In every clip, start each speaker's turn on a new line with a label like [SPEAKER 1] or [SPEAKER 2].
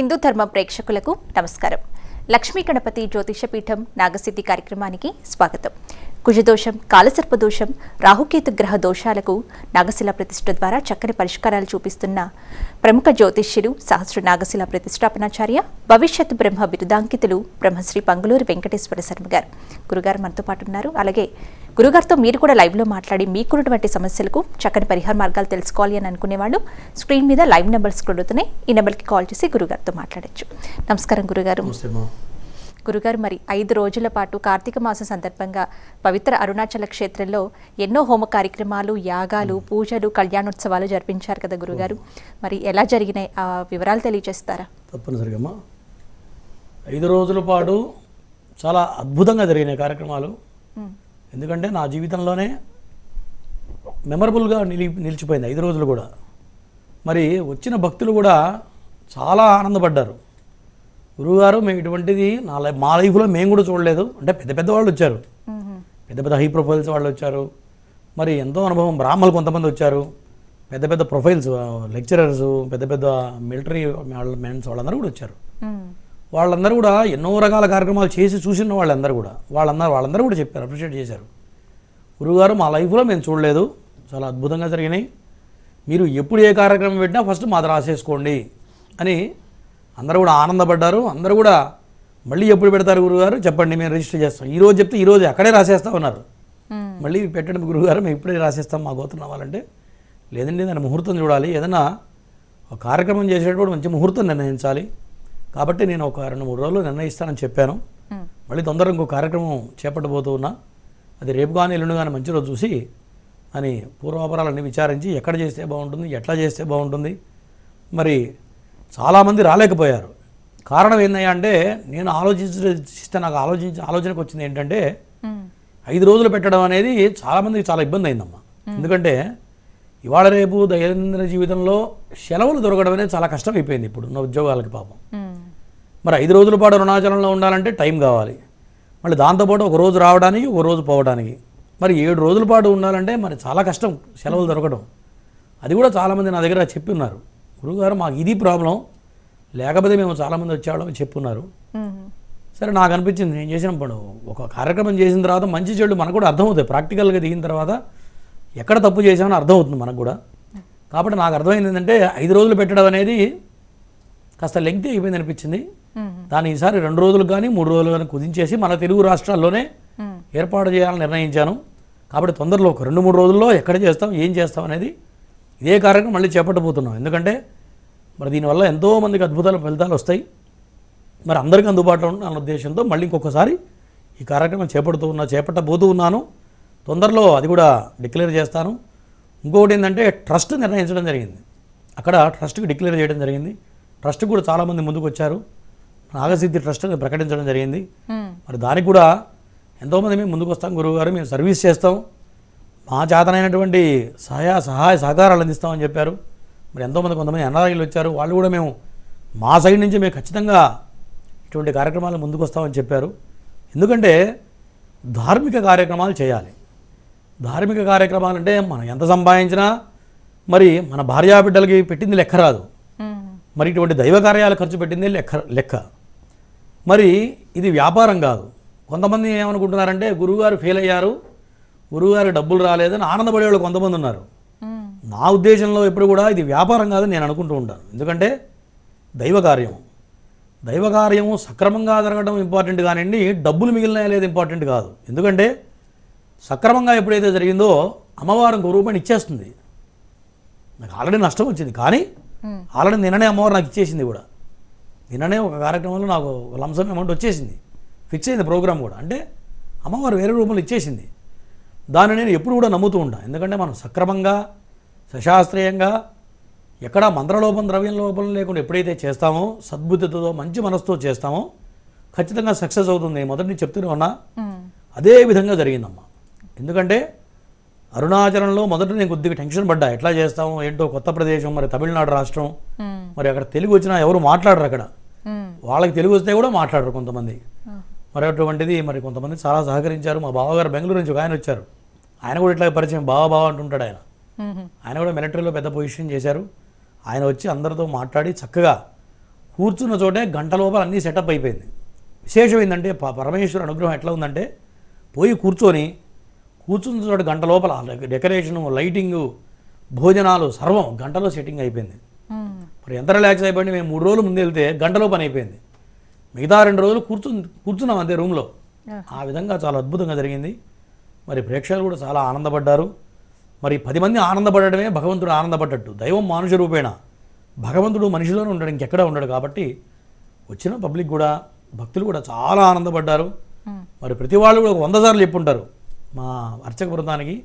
[SPEAKER 1] హిందూ ధర్మ ప్రేక్షకులకు నమస్కారం. లక్ష్మీ గణపతి జ్యోతిషపీఠం నాగసిద్ధి కార్యక్రమానికి స్వాగతం. కుజదోషం, కాలసర్పదోషం, రాహుకేతు గ్రహ దోషాలకు నాగశిల ప్రతిష్ఠ ద్వారా చక్కని పరిష్కారాలు చూపిస్తున్న ప్రముఖ జ్యోతిష్యులు సహస్ర నాగశిల ప్రతిష్టాపనాచార్య, భవిష్యత్ బ్రహ్మ బిరుదాంకితులు బ్రహ్మశ్రీ పంగులూరి వెంకటేశ్వర శర్మ గారు గురుగారు మనతో పాటు ఉన్నారు. అలాగే గురుగారితో మీరు కూడా లైవ్లో మాట్లాడి మీకున్నటువంటి సమస్యలకు చక్కని పరిహార మార్గాలు తెలుసుకోవాలి అని అనుకునేవాళ్ళు స్క్రీన్ మీద లైవ్ నెంబర్స్ కొడుతున్నాయి. ఈ నెంబర్కి కాల్ చేసి గురుగారితో మాట్లాడచ్చు. నమస్కారం గురుగారు. గురుగారు, మరి 5 రోజుల పాటు కార్తీక మాసం సందర్భంగా పవిత్ర అరుణాచల క్షేత్రంలో ఎన్నో హోమ కార్యక్రమాలు, యాగాలు, పూజలు, కళ్యాణోత్సవాలు జరిపించారు కదా గురుగారు. మరి ఎలా జరిగినాయి ఆ వివరాలు తెలియజేస్తారా?
[SPEAKER 2] తప్పనిసరిగా 5 రోజుల పాటు చాలా అద్భుతంగా జరిగినాయి కార్యక్రమాలు. ఎందుకంటే నా జీవితంలోనే మెమరబుల్గా నిలిచిపోయింది 5 రోజులు కూడా. మరి వచ్చిన భక్తులు కూడా చాలా ఆనందపడ్డారు. గురువుగారు, మేము ఇటువంటిది మా లైఫ్లో మేము కూడా చూడలేదు. అంటే పెద్ద పెద్ద వాళ్ళు వచ్చారు, పెద్ద పెద్ద హై ప్రొఫైల్స్ వాళ్ళు వచ్చారు. మరి ఎంతో అనుభవం బ్రాహ్మణులు కొంతమంది వచ్చారు, పెద్ద పెద్ద ప్రొఫైల్స్, లెక్చరర్స్, పెద్ద పెద్ద మిలిటరీ మెన్స్ వాళ్ళందరూ కూడా వచ్చారు. వాళ్ళందరూ కూడా ఎన్నో రకాల కార్యక్రమాలు చేసి చూసిన వాళ్ళందరూ కూడా చెప్పారు, అప్రిషియేట్ చేశారు. గురువుగారు, మా లైఫ్లో మేము చూడలేదు, చాలా అద్భుతంగా జరిగినాయి. మీరు ఎప్పుడు ఏ కార్యక్రమం పెట్టినా ఫస్ట్ మాది రాసేసుకోండి అని అందరూ కూడా ఆనందపడ్డారు. అందరూ కూడా మళ్ళీ ఎప్పుడు పెడతారు గురువుగారు చెప్పండి, మేము రిజిస్టర్ చేస్తాం. ఈరోజు చెప్తే ఈరోజు అక్కడే రాసేస్తా ఉన్నారు. మళ్ళీ పెట్టండి గురువుగారు, మేము ఇప్పుడే రాసేస్తాం మా గోత్రం అవ్వాలంటే. లేదండి, దాని ముహూర్తం చూడాలి. ఏదైనా ఒక కార్యక్రమం చేసేటప్పుడు మంచి ముహూర్తం నిర్ణయించాలి. కాబట్టి నేను ఒక 2-3 రోజులు నిర్ణయిస్తానని చెప్పాను. మళ్ళీ తొందరగా ఇంకో కార్యక్రమం చేపట్టబోతూ ఉన్నా. అది రేపు కానీ ఎల్లుండి కానీ మంచి రోజు చూసి అని పూర్వాపరాలన్నీ విచారించి ఎక్కడ చేస్తే బాగుంటుంది, ఎట్లా చేస్తే బాగుంటుంది. మరి చాలామంది రాలేకపోయారు. కారణం ఏందయ్యా అంటే, నేను ఆలోచిస్తే నాకు ఆలోచనకు వచ్చింది ఏంటంటే, 5 రోజులు పెట్టడం అనేది చాలామందికి చాలా ఇబ్బంది అయిందమ్మా. ఎందుకంటే ఇవాళ రేపు దైనందిన జీవితంలో సెలవులు దొరకడం అనేది చాలా కష్టం అయిపోయింది ఇప్పుడు ఉన్న ఉద్యోగాలకి పాపం. మరి 5 రోజుల పాటు అరుణాచలంలో ఉండాలంటే టైం కావాలి. మళ్ళీ దాంతోపాటు ఒక రోజు రావడానికి, ఒక రోజు పోవడానికి. మరి 7 రోజుల పాటు ఉండాలంటే మరి చాలా కష్టం సెలవులు దొరకడం. అది కూడా చాలామంది నా దగ్గర చెప్పి ఉన్నారు, గురువుగారు మాకు ఇది ప్రాబ్లం, లేకపోతే మేము చాలామంది వచ్చేవాళ్ళం చెప్పున్నారు. సరే, నాకు అనిపించింది నేను చేసినప్పుడు ఒక కార్యక్రమం చేసిన తర్వాత మంచి చెడు మనకు కూడా అర్థమవుతాయి. ప్రాక్టికల్గా దిగిన తర్వాత ఎక్కడ తప్పు చేసామని అర్థమవుతుంది మనకు కూడా. కాబట్టి నాకు అర్థమైంది ఏంటంటే 5 రోజులు పెట్టడం అనేది కాస్త లెంగ్తీ అయిపోయింది అనిపించింది. దాన్ని ఈసారి 2 రోజులు కానీ 3 రోజులు కానీ కుదించేసి మన తెలుగు రాష్ట్రాల్లోనే ఏర్పాటు చేయాలని నిర్ణయించాను. కాబట్టి తొందరలో ఒక 2-3 రోజుల్లో ఎక్కడ చేస్తాం, ఏం చేస్తాం అనేది ఇదే కార్యక్రమం మళ్ళీ చేపట్టబోతున్నాం. ఎందుకంటే మరి దీనివల్ల ఎంతోమందికి అద్భుతాల ఫలితాలు వస్తాయి. మరి అందరికీ అందుబాటులో ఉన్న అన్న ఉద్దేశంతో మళ్ళీ ఇంకొకసారి ఈ కార్యక్రమం చేపట్టబోతూ ఉన్నాను. తొందరలో అది కూడా డిక్లేర్ చేస్తాను. ఇంకొకటి ఏంటంటే, ట్రస్ట్ నిర్ణయించడం జరిగింది. అక్కడ ట్రస్ట్కి డిక్లేర్ చేయడం జరిగింది. ట్రస్ట్ కూడా చాలామంది ముందుకు వచ్చారు. నాగసిద్ధి ట్రస్ట్ ప్రకటించడం జరిగింది. మరి దానికి కూడా ఎంతోమంది మేము ముందుకు వస్తాం గురువుగారు, మేము సర్వీస్ చేస్తాం, మా చేతనైనటువంటి సహాయ సహకారాలు అందిస్తామని చెప్పారు. మరి కొంతమంది ఎన్ఆర్ఐలు వచ్చారు. వాళ్ళు కూడా మేము మా సైడ్ నుంచి మేము ఖచ్చితంగా ఇటువంటి కార్యక్రమాలు ముందుకు వస్తామని చెప్పారు. ఎందుకంటే ధార్మిక కార్యక్రమాలు చేయాలి. ధార్మిక కార్యక్రమాలు అంటే మనం ఎంత సంపాదించినా మరి మన భార్యాబిడ్డలకి పెట్టింది లెక్క రాదు. మరి ఇటువంటి దైవ కార్యాలు ఖర్చు పెట్టింది లెక్క. మరి ఇది వ్యాపారం కాదు. కొంతమంది ఏమనుకుంటున్నారంటే, గురువుగారు ఫెయిల్ అయ్యారు, గురువుగారు డబ్బులు రాలేదని ఆనందపడేవాళ్ళు కొంతమంది ఉన్నారు. నా ఉద్దేశంలో ఎప్పుడు కూడా ఇది వ్యాపారం కాదని నేను అనుకుంటూ ఉంటాను. ఎందుకంటే దైవకార్యము సక్రమంగా జరగడం ఇంపార్టెంట్ కానివ్వండి, డబ్బులు మిగిలిన లేదు ఇంపార్టెంట్ కాదు. ఎందుకంటే సక్రమంగా ఎప్పుడైతే జరిగిందో అమ్మవారు ఇంకో రూపాయలు ఇచ్చేస్తుంది. నాకు ఆల్రెడీ నష్టం వచ్చింది, కానీ ఆల్రెడీ నిన్ననే అమ్మవారు నాకు ఇచ్చేసింది కూడా. నిన్ననే ఒక కార్యక్రమంలో నాకు లంసమ్ అమౌంట్ వచ్చేసింది, ఫిక్స్ అయింది ప్రోగ్రామ్ కూడా. అంటే అమ్మవారు వేరే రూపంలో ఇచ్చేసింది. దాన్ని నేను ఎప్పుడు కూడా నమ్ముతూ ఉంటాను. ఎందుకంటే మనం సక్రమంగా, సశాస్త్రీయంగా, ఎక్కడ మంత్రలోపం, ద్రవ్యం లోపం లేకుండా ఎప్పుడైతే చేస్తామో, సద్బుద్ధితో మంచి మనసుతో చేస్తామో ఖచ్చితంగా సక్సెస్ అవుతుంది. మొదటి నుంచి చెప్తూనే ఉన్నా, అదే విధంగా జరిగిందమ్మా. ఎందుకంటే అరుణాచలంలో మొదట నేను కొద్దిగా టెన్షన్ పడ్డా, ఎట్లా చేస్తాము ఏంటో, కొత్త ప్రదేశం, మరి తమిళనాడు రాష్ట్రం, మరి అక్కడ తెలుగు వచ్చినా ఎవరు మాట్లాడరు. అక్కడ వాళ్ళకి తెలుగు వస్తే కూడా మాట్లాడరు కొంతమంది. మరి అటువంటిది మరి కొంతమంది చాలా సహకరించారు. మా బావగారు బెంగళూరు నుంచి ఒక ఆయన వచ్చారు, ఆయన కూడా ఇట్లా పరిచయం, బావ అంటుంటాడు ఆయన. ఆయన కూడా మిలిటరీలో పెద్ద పొజిషన్ చేశారు. ఆయన వచ్చి అందరితో మాట్లాడి చక్కగా కూర్చున్న చోటే గంట లోపల అన్నీ సెటప్ అయిపోయింది. విశేషం ఏంటంటే పరమేశ్వర అనుగ్రహం ఎట్లా ఉందంటే పోయి కూర్చున్న చోట గంట లోపల డెకరేషను, లైటింగు, భోజనాలు సర్వం గంటలో సెట్టింగ్ అయిపోయింది. మరి ఎంత రిలాక్స్ అయిపోయింది. మేము 3 రోజులు ముందు వెళ్తే గంటలో పని అయిపోయింది. మిగతా 2 రోజులు కూర్చున్నాం అంతే రూమ్లో. ఆ విధంగా చాలా అద్భుతంగా జరిగింది. మరి ప్రేక్షకులు కూడా చాలా ఆనందపడ్డారు. మరి 10 మంది ఆనందపడడమే భగవంతుడు ఆనందపడ్డట్టు. దైవం మానుష రూపేణ, భగవంతుడు మనిషిలోనే ఉండడు, ఇంకెక్కడ ఉండడు. కాబట్టి వచ్చిన పబ్లిక్ కూడా, భక్తులు కూడా చాలా ఆనందపడ్డారు. మరి ప్రతి వాళ్ళు కూడా 100 సార్లు చెప్పుంటారు. మా అర్చక బృందానికి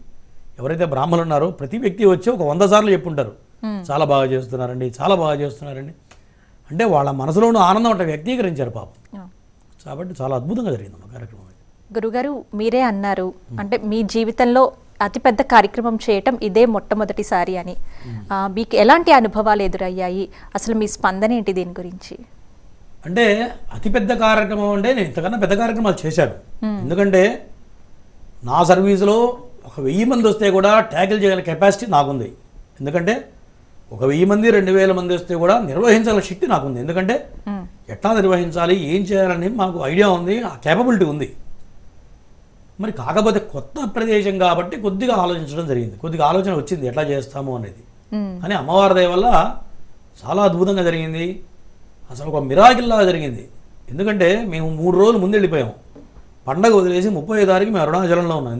[SPEAKER 2] ఎవరైతే బ్రాహ్మణులు ఉన్నారో ప్రతి వ్యక్తి వచ్చి ఒక 100 సార్లు చెప్పుంటారు, చాలా బాగా చేస్తున్నారండి, చాలా బాగా చేస్తున్నారండి. అంటే వాళ్ళ మనసులోనూ ఆనందం అంటే వ్యక్తీకరించారు పాపం. కాబట్టి చాలా అద్భుతంగా జరిగింది కార్యక్రమం.
[SPEAKER 1] గురుగారు మీరే అన్నారు అంటే మీ జీవితంలో అతిపెద్ద కార్యక్రమం చేయటం ఇదే మొట్టమొదటిసారి అని. మీకు ఎలాంటి అనుభవాలు ఎదురయ్యాయి, అసలు మీ స్పందన ఏంటి దీని గురించి?
[SPEAKER 2] అంటే అతిపెద్ద కార్యక్రమం అంటే నేను ఇంతకన్నా పెద్ద కార్యక్రమాలు చేశాను. ఎందుకంటే నా సర్వీసులో ఒక 1000 మంది వస్తే కూడా ట్యాకిల్ చేయగల కెపాసిటీ నాకుంది. ఎందుకంటే ఒక 1000 మంది 2000 మంది వస్తే కూడా నిర్వహించాల శక్తి నాకుంది. ఎందుకంటే ఎట్లా నిర్వహించాలి, ఏం చేయాలని మాకు ఐడియా ఉంది, ఆ కేపబిలిటీ ఉంది. మరి కాకపోతే కొత్త ప్రదేశం కాబట్టి కొద్దిగా ఆలోచించడం జరిగింది, కొద్దిగా ఆలోచన వచ్చింది ఎట్లా చేస్తాము అనేది. కానీ అమ్మవారి దయ వల్ల చాలా అద్భుతంగా జరిగింది. అసలు ఒక మిరాకిల్లా జరిగింది. ఎందుకంటే మేము 3 రోజులు ముందు వెళ్ళిపోయాము. పండగ వదిలేసి 30వ తారీఖు మేము అరుణాచలంలో ఉన్నాం.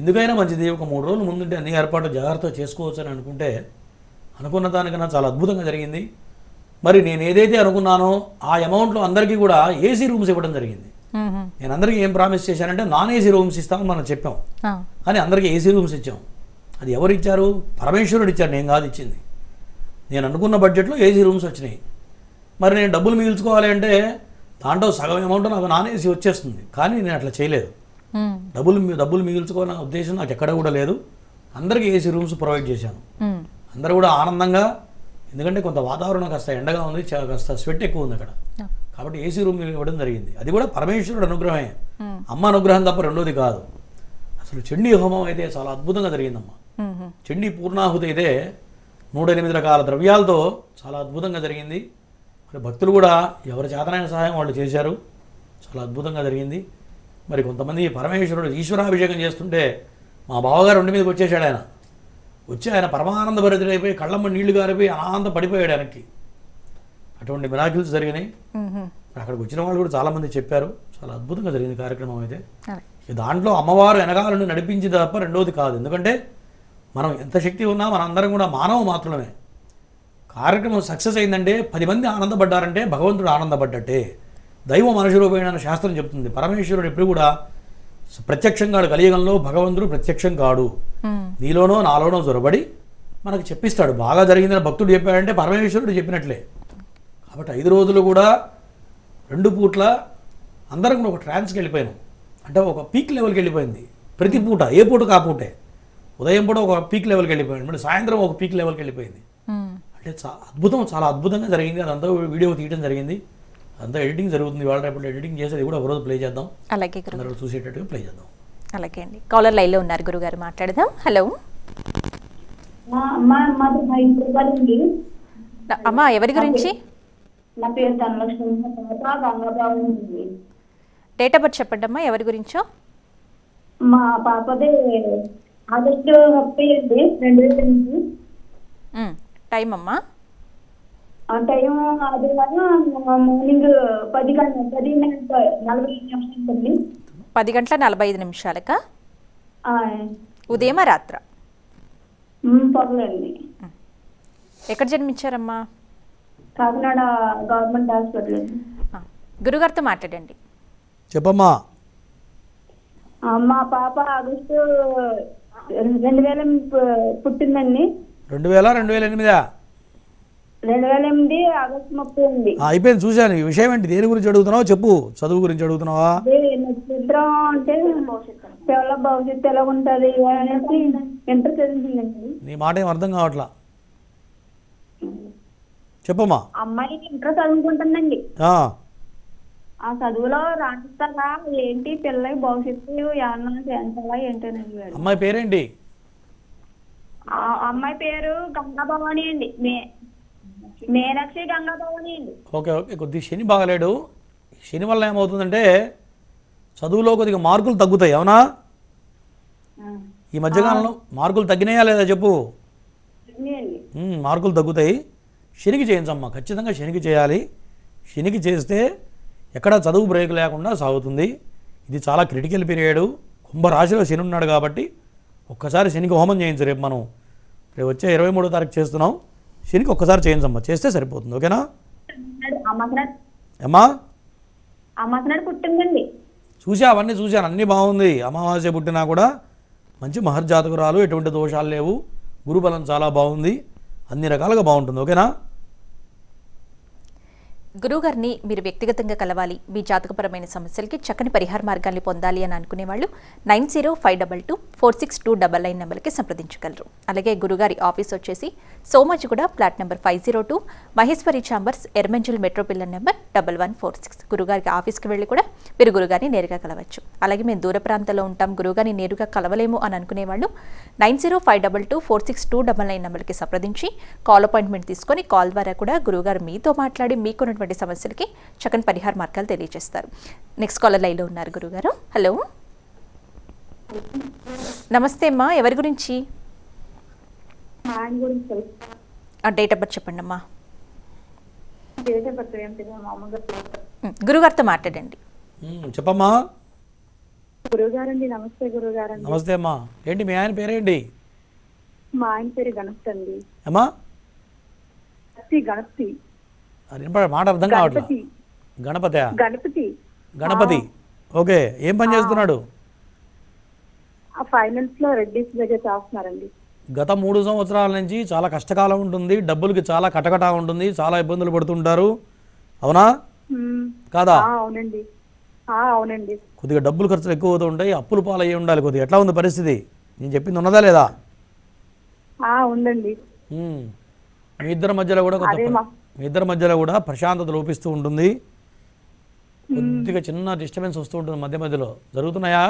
[SPEAKER 2] ఎందుకైనా మంచిది ఒక 3 రోజులు ముందుంటే అన్ని ఏర్పాట్లు జాగ్రత్తగా చేసుకోవచ్చు అని అనుకుంటే అనుకున్న దానికన్నా చాలా అద్భుతంగా జరిగింది. మరి నేను ఏదైతే అనుకున్నానో ఆ అమౌంట్లో అందరికీ కూడా ఏసీ రూమ్స్ ఇవ్వడం జరిగింది. నేను అందరికీ ఏం ప్రామిస్ చేశానంటే నాన్ ఏసీ రూమ్స్ ఇస్తామని మనం చెప్పాం, కానీ అందరికీ ఏసీ రూమ్స్ ఇచ్చాం. అది ఎవరు ఇచ్చారు? పరమేశ్వరుడు ఇచ్చారు, నేను కాదు ఇచ్చింది. నేను అనుకున్న బడ్జెట్లో ఏసీ రూమ్స్ వచ్చినాయి. మరి నేను డబ్బులు మిగిల్చుకోవాలి అంటే దాంట్లో సగం అమౌంట్ నాకు నాన్ ఏసీ వచ్చేస్తుంది. కానీ నేను అట్లా చేయలేదు. డబ్బులు మిగిల్చుకోవాలన్న ఉద్దేశం నాకు ఎక్కడ కూడా లేదు. అందరికీ ఏసీ రూమ్స్ ప్రొవైడ్ చేశాను. అందరూ కూడా ఆనందంగా, ఎందుకంటే కొంత వాతావరణం కాస్త ఎండగా ఉంది, కాస్త స్వెట్ ఎక్కువ ఉంది అక్కడ, కాబట్టి ఏసీ రూమ్ ఇవ్వడం జరిగింది. అది కూడా పరమేశ్వరుడు అనుగ్రహమే, అమ్మ అనుగ్రహం తప్ప రెండోది కాదు. అసలు చండీ హోమం అయితే చాలా అద్భుతంగా జరిగిందమ్మా. చండీ పూర్ణాహుతి అయితే 108 రకాల ద్రవ్యాలతో చాలా అద్భుతంగా జరిగింది. మరి భక్తులు కూడా ఎవరి చేతనైన సహాయం వాళ్ళు చేశారు, చాలా అద్భుతంగా జరిగింది. మరి కొంతమంది పరమేశ్వరుడు ఈశ్వరాభిషేకం చేస్తుంటే మా బావగారు ఒంటి మీదకి వచ్చేసాడు. ఆయన పరమానంద భరితుడైపోయి కళ్ళమ్మ నీళ్లు గారిపోయి ఆనంద పడిపోయాడు ఆయనకి. అటువంటి మిరాకిల్స్ జరిగినాయి. అక్కడికి వచ్చిన వాళ్ళు కూడా చాలామంది చెప్పారు, చాలా అద్భుతంగా జరిగింది కార్యక్రమం అయితే. దాంట్లో అమ్మవారు వెనకాల నుండి నడిపించింది తప్ప రెండోది కాదు. ఎందుకంటే మనం ఎంత శక్తి ఉన్నా మనందరం కూడా మానవ మాత్రమే. కార్యక్రమం సక్సెస్ అయిందంటే 10 మంది ఆనందపడ్డారంటే భగవంతుడు ఆనందపడ్డట్టే. దైవం మనిషి రూపేణ శాస్త్రం చెప్తుంది. పరమేశ్వరుడు ఎప్పుడు కూడా ప్రత్యక్షంగా కలియుగంలో భగవంతుడు ప్రత్యక్షం కాడు, నీలోనో నాలోనో జొరబడి మనకు చెప్పిస్తాడు. బాగా జరిగిందని భక్తుడు చెప్పాడంటే పరమేశ్వరుడు చెప్పినట్లే. కాబట్టి 5 రోజులు కూడా 2 పూట్ల అందరం కూడా ఒక ట్రాన్స్కి వెళ్ళిపోయాను. అంటే ఒక పీక్ లెవెల్కి వెళ్ళిపోయింది. ప్రతి పూట ఏ పూటకు ఆ పూటే. ఉదయం పూట ఒక పీక్ లెవెల్కి వెళ్ళిపోయింది, మళ్ళీ సాయంత్రం ఒక పీక్ లెవెల్కి వెళ్ళిపోయింది. అంటే చాలా అద్భుతంగా జరిగింది. అదంతా వీడియో తీయడం జరిగింది, అదంతా ఎడిటింగ్ జరుగుతుంది. వాళ్ళ రేపు ఎడిటింగ్ చేసేది కూడా ఒకరోజు ప్లే చేద్దాం,
[SPEAKER 1] అలాగే
[SPEAKER 2] అందరూ చూసేటట్టుగా ప్లే చేద్దాం.
[SPEAKER 1] అలాగే అండి. కాలర్ లైన్లో ఉన్నారు, గురుగారు మాట్లాడదాం. హలో అమ్మా, ఎవరి గురించి?
[SPEAKER 3] నా పేరు Dhanalakshmi, Gangababu.
[SPEAKER 1] Date of birth చెప్పండి అమ్మా, ఎవరి గురించో?
[SPEAKER 3] మా పాపదే ఆగస్టు 30 అండి, 2008.
[SPEAKER 1] టైం అమ్మా?
[SPEAKER 3] టైం ఆదివారం మార్నింగ్ 10:40
[SPEAKER 1] 10:45 ఉదయమా రాత్ర?
[SPEAKER 3] పగలండి.
[SPEAKER 1] ఎక్కడ జన్మించారమ్మా?
[SPEAKER 3] Kakinada government hospital.
[SPEAKER 1] గురుగారితో మాట్లాడండి.
[SPEAKER 2] చెప్పమ్మా.
[SPEAKER 3] మా పాప ఆగస్టు 2000 పుట్టిందండి.
[SPEAKER 2] 2008
[SPEAKER 3] 2008 ఆగస్టు 30 అండి.
[SPEAKER 2] అయిపోయింది, చూశాను. ఈ విషయం ఏంటి, దేని గురించి అడుగుతున్నావా చెప్పు. చదువు గురించి అడుగుతున్నావా?
[SPEAKER 3] నక్షత్రం అంటే పిల్లల భవిష్యత్తు ఎలా ఉంటుంది అనేసి ఇంటర్ చదివిందండి.
[SPEAKER 2] నీ మాట ఏం అర్థం కావట్లా, చెప్పమ్మా.
[SPEAKER 3] అమ్మాయి ఇంటర్ చదువుకుంటుందండి. ఆ చదువులో రాణిస్తారా ఏంటి, పిల్లలకి భవిష్యత్తు ఏమన్నా చేయించాలా ఏంటనండి.
[SPEAKER 2] అమ్మాయి పేరేంటి?
[SPEAKER 3] అమ్మాయి పేరు గంగా భవాని అండి. మీనాక్షి గంగాభవాని అండి.
[SPEAKER 2] ఓకే ఓకే, కొద్దిగా శని బాగలేడు. శని వల్ల ఏమవుతుందంటే చదువులో కొద్దిగా మార్కులు తగ్గుతాయి, అవునా? ఈ మధ్యకాలంలో మార్కులు తగ్గినాయా లేదా చెప్పు?
[SPEAKER 3] అండి.
[SPEAKER 2] మార్కులు తగ్గుతాయి. శనికి చేయించమ్మా, ఖచ్చితంగా శనికి చేయాలి. శనికి చేస్తే ఎక్కడ చదువు బ్రేక్ లేకుండా సాగుతుంది. ఇది చాలా క్రిటికల్ పీరియడ్. కుంభరాశిలో శని ఉన్నాడు కాబట్టి ఒక్కసారి శనికి హోమం చేయించు. రేపు మనం వచ్చే 23వ తారీఖు చేస్తున్నాం. శనికి ఒక్కసారి చేయించమ్మా, చేస్తే సరిపోతుంది. ఓకేనా అమ్మా?
[SPEAKER 3] అమ్మసనాడు పుట్టిందండి.
[SPEAKER 2] చూసా, అవన్నీ చూశాను, అన్నీ బాగుంది. అమావాస్య పుట్టినా కూడా మంచి మహర్జాతకురాలు, ఎటువంటి దోషాలు లేవు. గురుబలం చాలా బాగుంది, అన్ని రకాలుగా బాగుంటుంది. ఓకేనా?
[SPEAKER 1] గురువుగారిని మీరు వ్యక్తిగతంగా కలవాలి, మీ జాతకపరమైన సమస్యలకి చక్కని పరిహార మార్గాన్ని పొందాలి అని అనుకునే వాళ్ళు 90524629 నెంబర్కి సంప్రదించగలరు. అలాగే గురుగారి ఆఫీస్ వచ్చేసి Somajiguda flat number 502, Maheshwari chambers, Erramanzil metro pillar number 1146. గురుగారికి ఆఫీస్కి వెళ్ళి కూడా మీరు గురుగారిని నేరుగా కలవచ్చు. అలాగే మేము దూర ప్రాంతాల్లో ఉంటాం, గురుగారిని నేరుగా కలవలేము అని అనుకునే వాళ్ళు 90524629 నెంబర్కి సంప్రదించి కాల్ అపాయింట్మెంట్ తీసుకొని కాల్ ద్వారా కూడా గురుగారు మీతో మాట్లాడి మీకున్నటువంటి సమస్యలకి చక్కని పరిహార మార్గాలు తెలియజేస్తారు. నెక్స్ట్ కాలర్ లైన్లో ఉన్నారు గురుగారు. హలో, నమస్తే అమ్మా, ఎవరి గురించి?
[SPEAKER 3] ఆయన గురించి తెలుసు.
[SPEAKER 1] డేట్ ఆఫ్ బర్త్ చెప్పండి అమ్మా.
[SPEAKER 3] మామూలుగా
[SPEAKER 1] గురుగారితో మాట్లాడండి.
[SPEAKER 2] చెప్పమ్మా.
[SPEAKER 3] గురువుగారండి. నమస్తే గురువుగారండి.
[SPEAKER 2] నమస్తే అమ్మా. ఏంటి మీ ఆయన పేరేంటి?
[SPEAKER 3] మా ఆయన పేరు గణపతి అండి.
[SPEAKER 2] అమ్మా?
[SPEAKER 3] గణపతి.
[SPEAKER 2] మాట అర్థం కావట్లేదు. గణపతి.
[SPEAKER 3] గణపతి.
[SPEAKER 2] గణపతి, ఓకే. ఏం పని చేస్తున్నాడు?
[SPEAKER 3] ఫైనాన్స్ లో రెడ్డిస్ దగ్గర చేస్తున్నారండి.
[SPEAKER 2] గత 3 సంవత్సరాల నుంచి చాలా కష్టకాలం ఉంటుంది, డబ్బులకి చాలా కటకటా ఉంటుంది, చాలా ఇబ్బందులు పడుతుంటారు, అవునా కాదా?
[SPEAKER 3] అవునండి, అవునండి.
[SPEAKER 2] కొద్దిగా డబ్బులు ఖర్చులు ఎక్కువ అవుతూ ఉంటాయి, అప్పులు పాలయ్యి ఉండాలి. కొద్దిగా ఎట్లా ఉంది పరిస్థితి? నేను చెప్పింది ఉన్నదా లేదా?
[SPEAKER 3] ఉందండి.
[SPEAKER 2] మీ ఇద్దరి మధ్యలో కూడా ప్రశాంతత లోపిస్తూ ఉంటుంది, కొద్దిగా చిన్న డిస్టర్బెన్స్ వస్తూ ఉంటుంది మధ్య మధ్యలో. జరుగుతున్నాయా?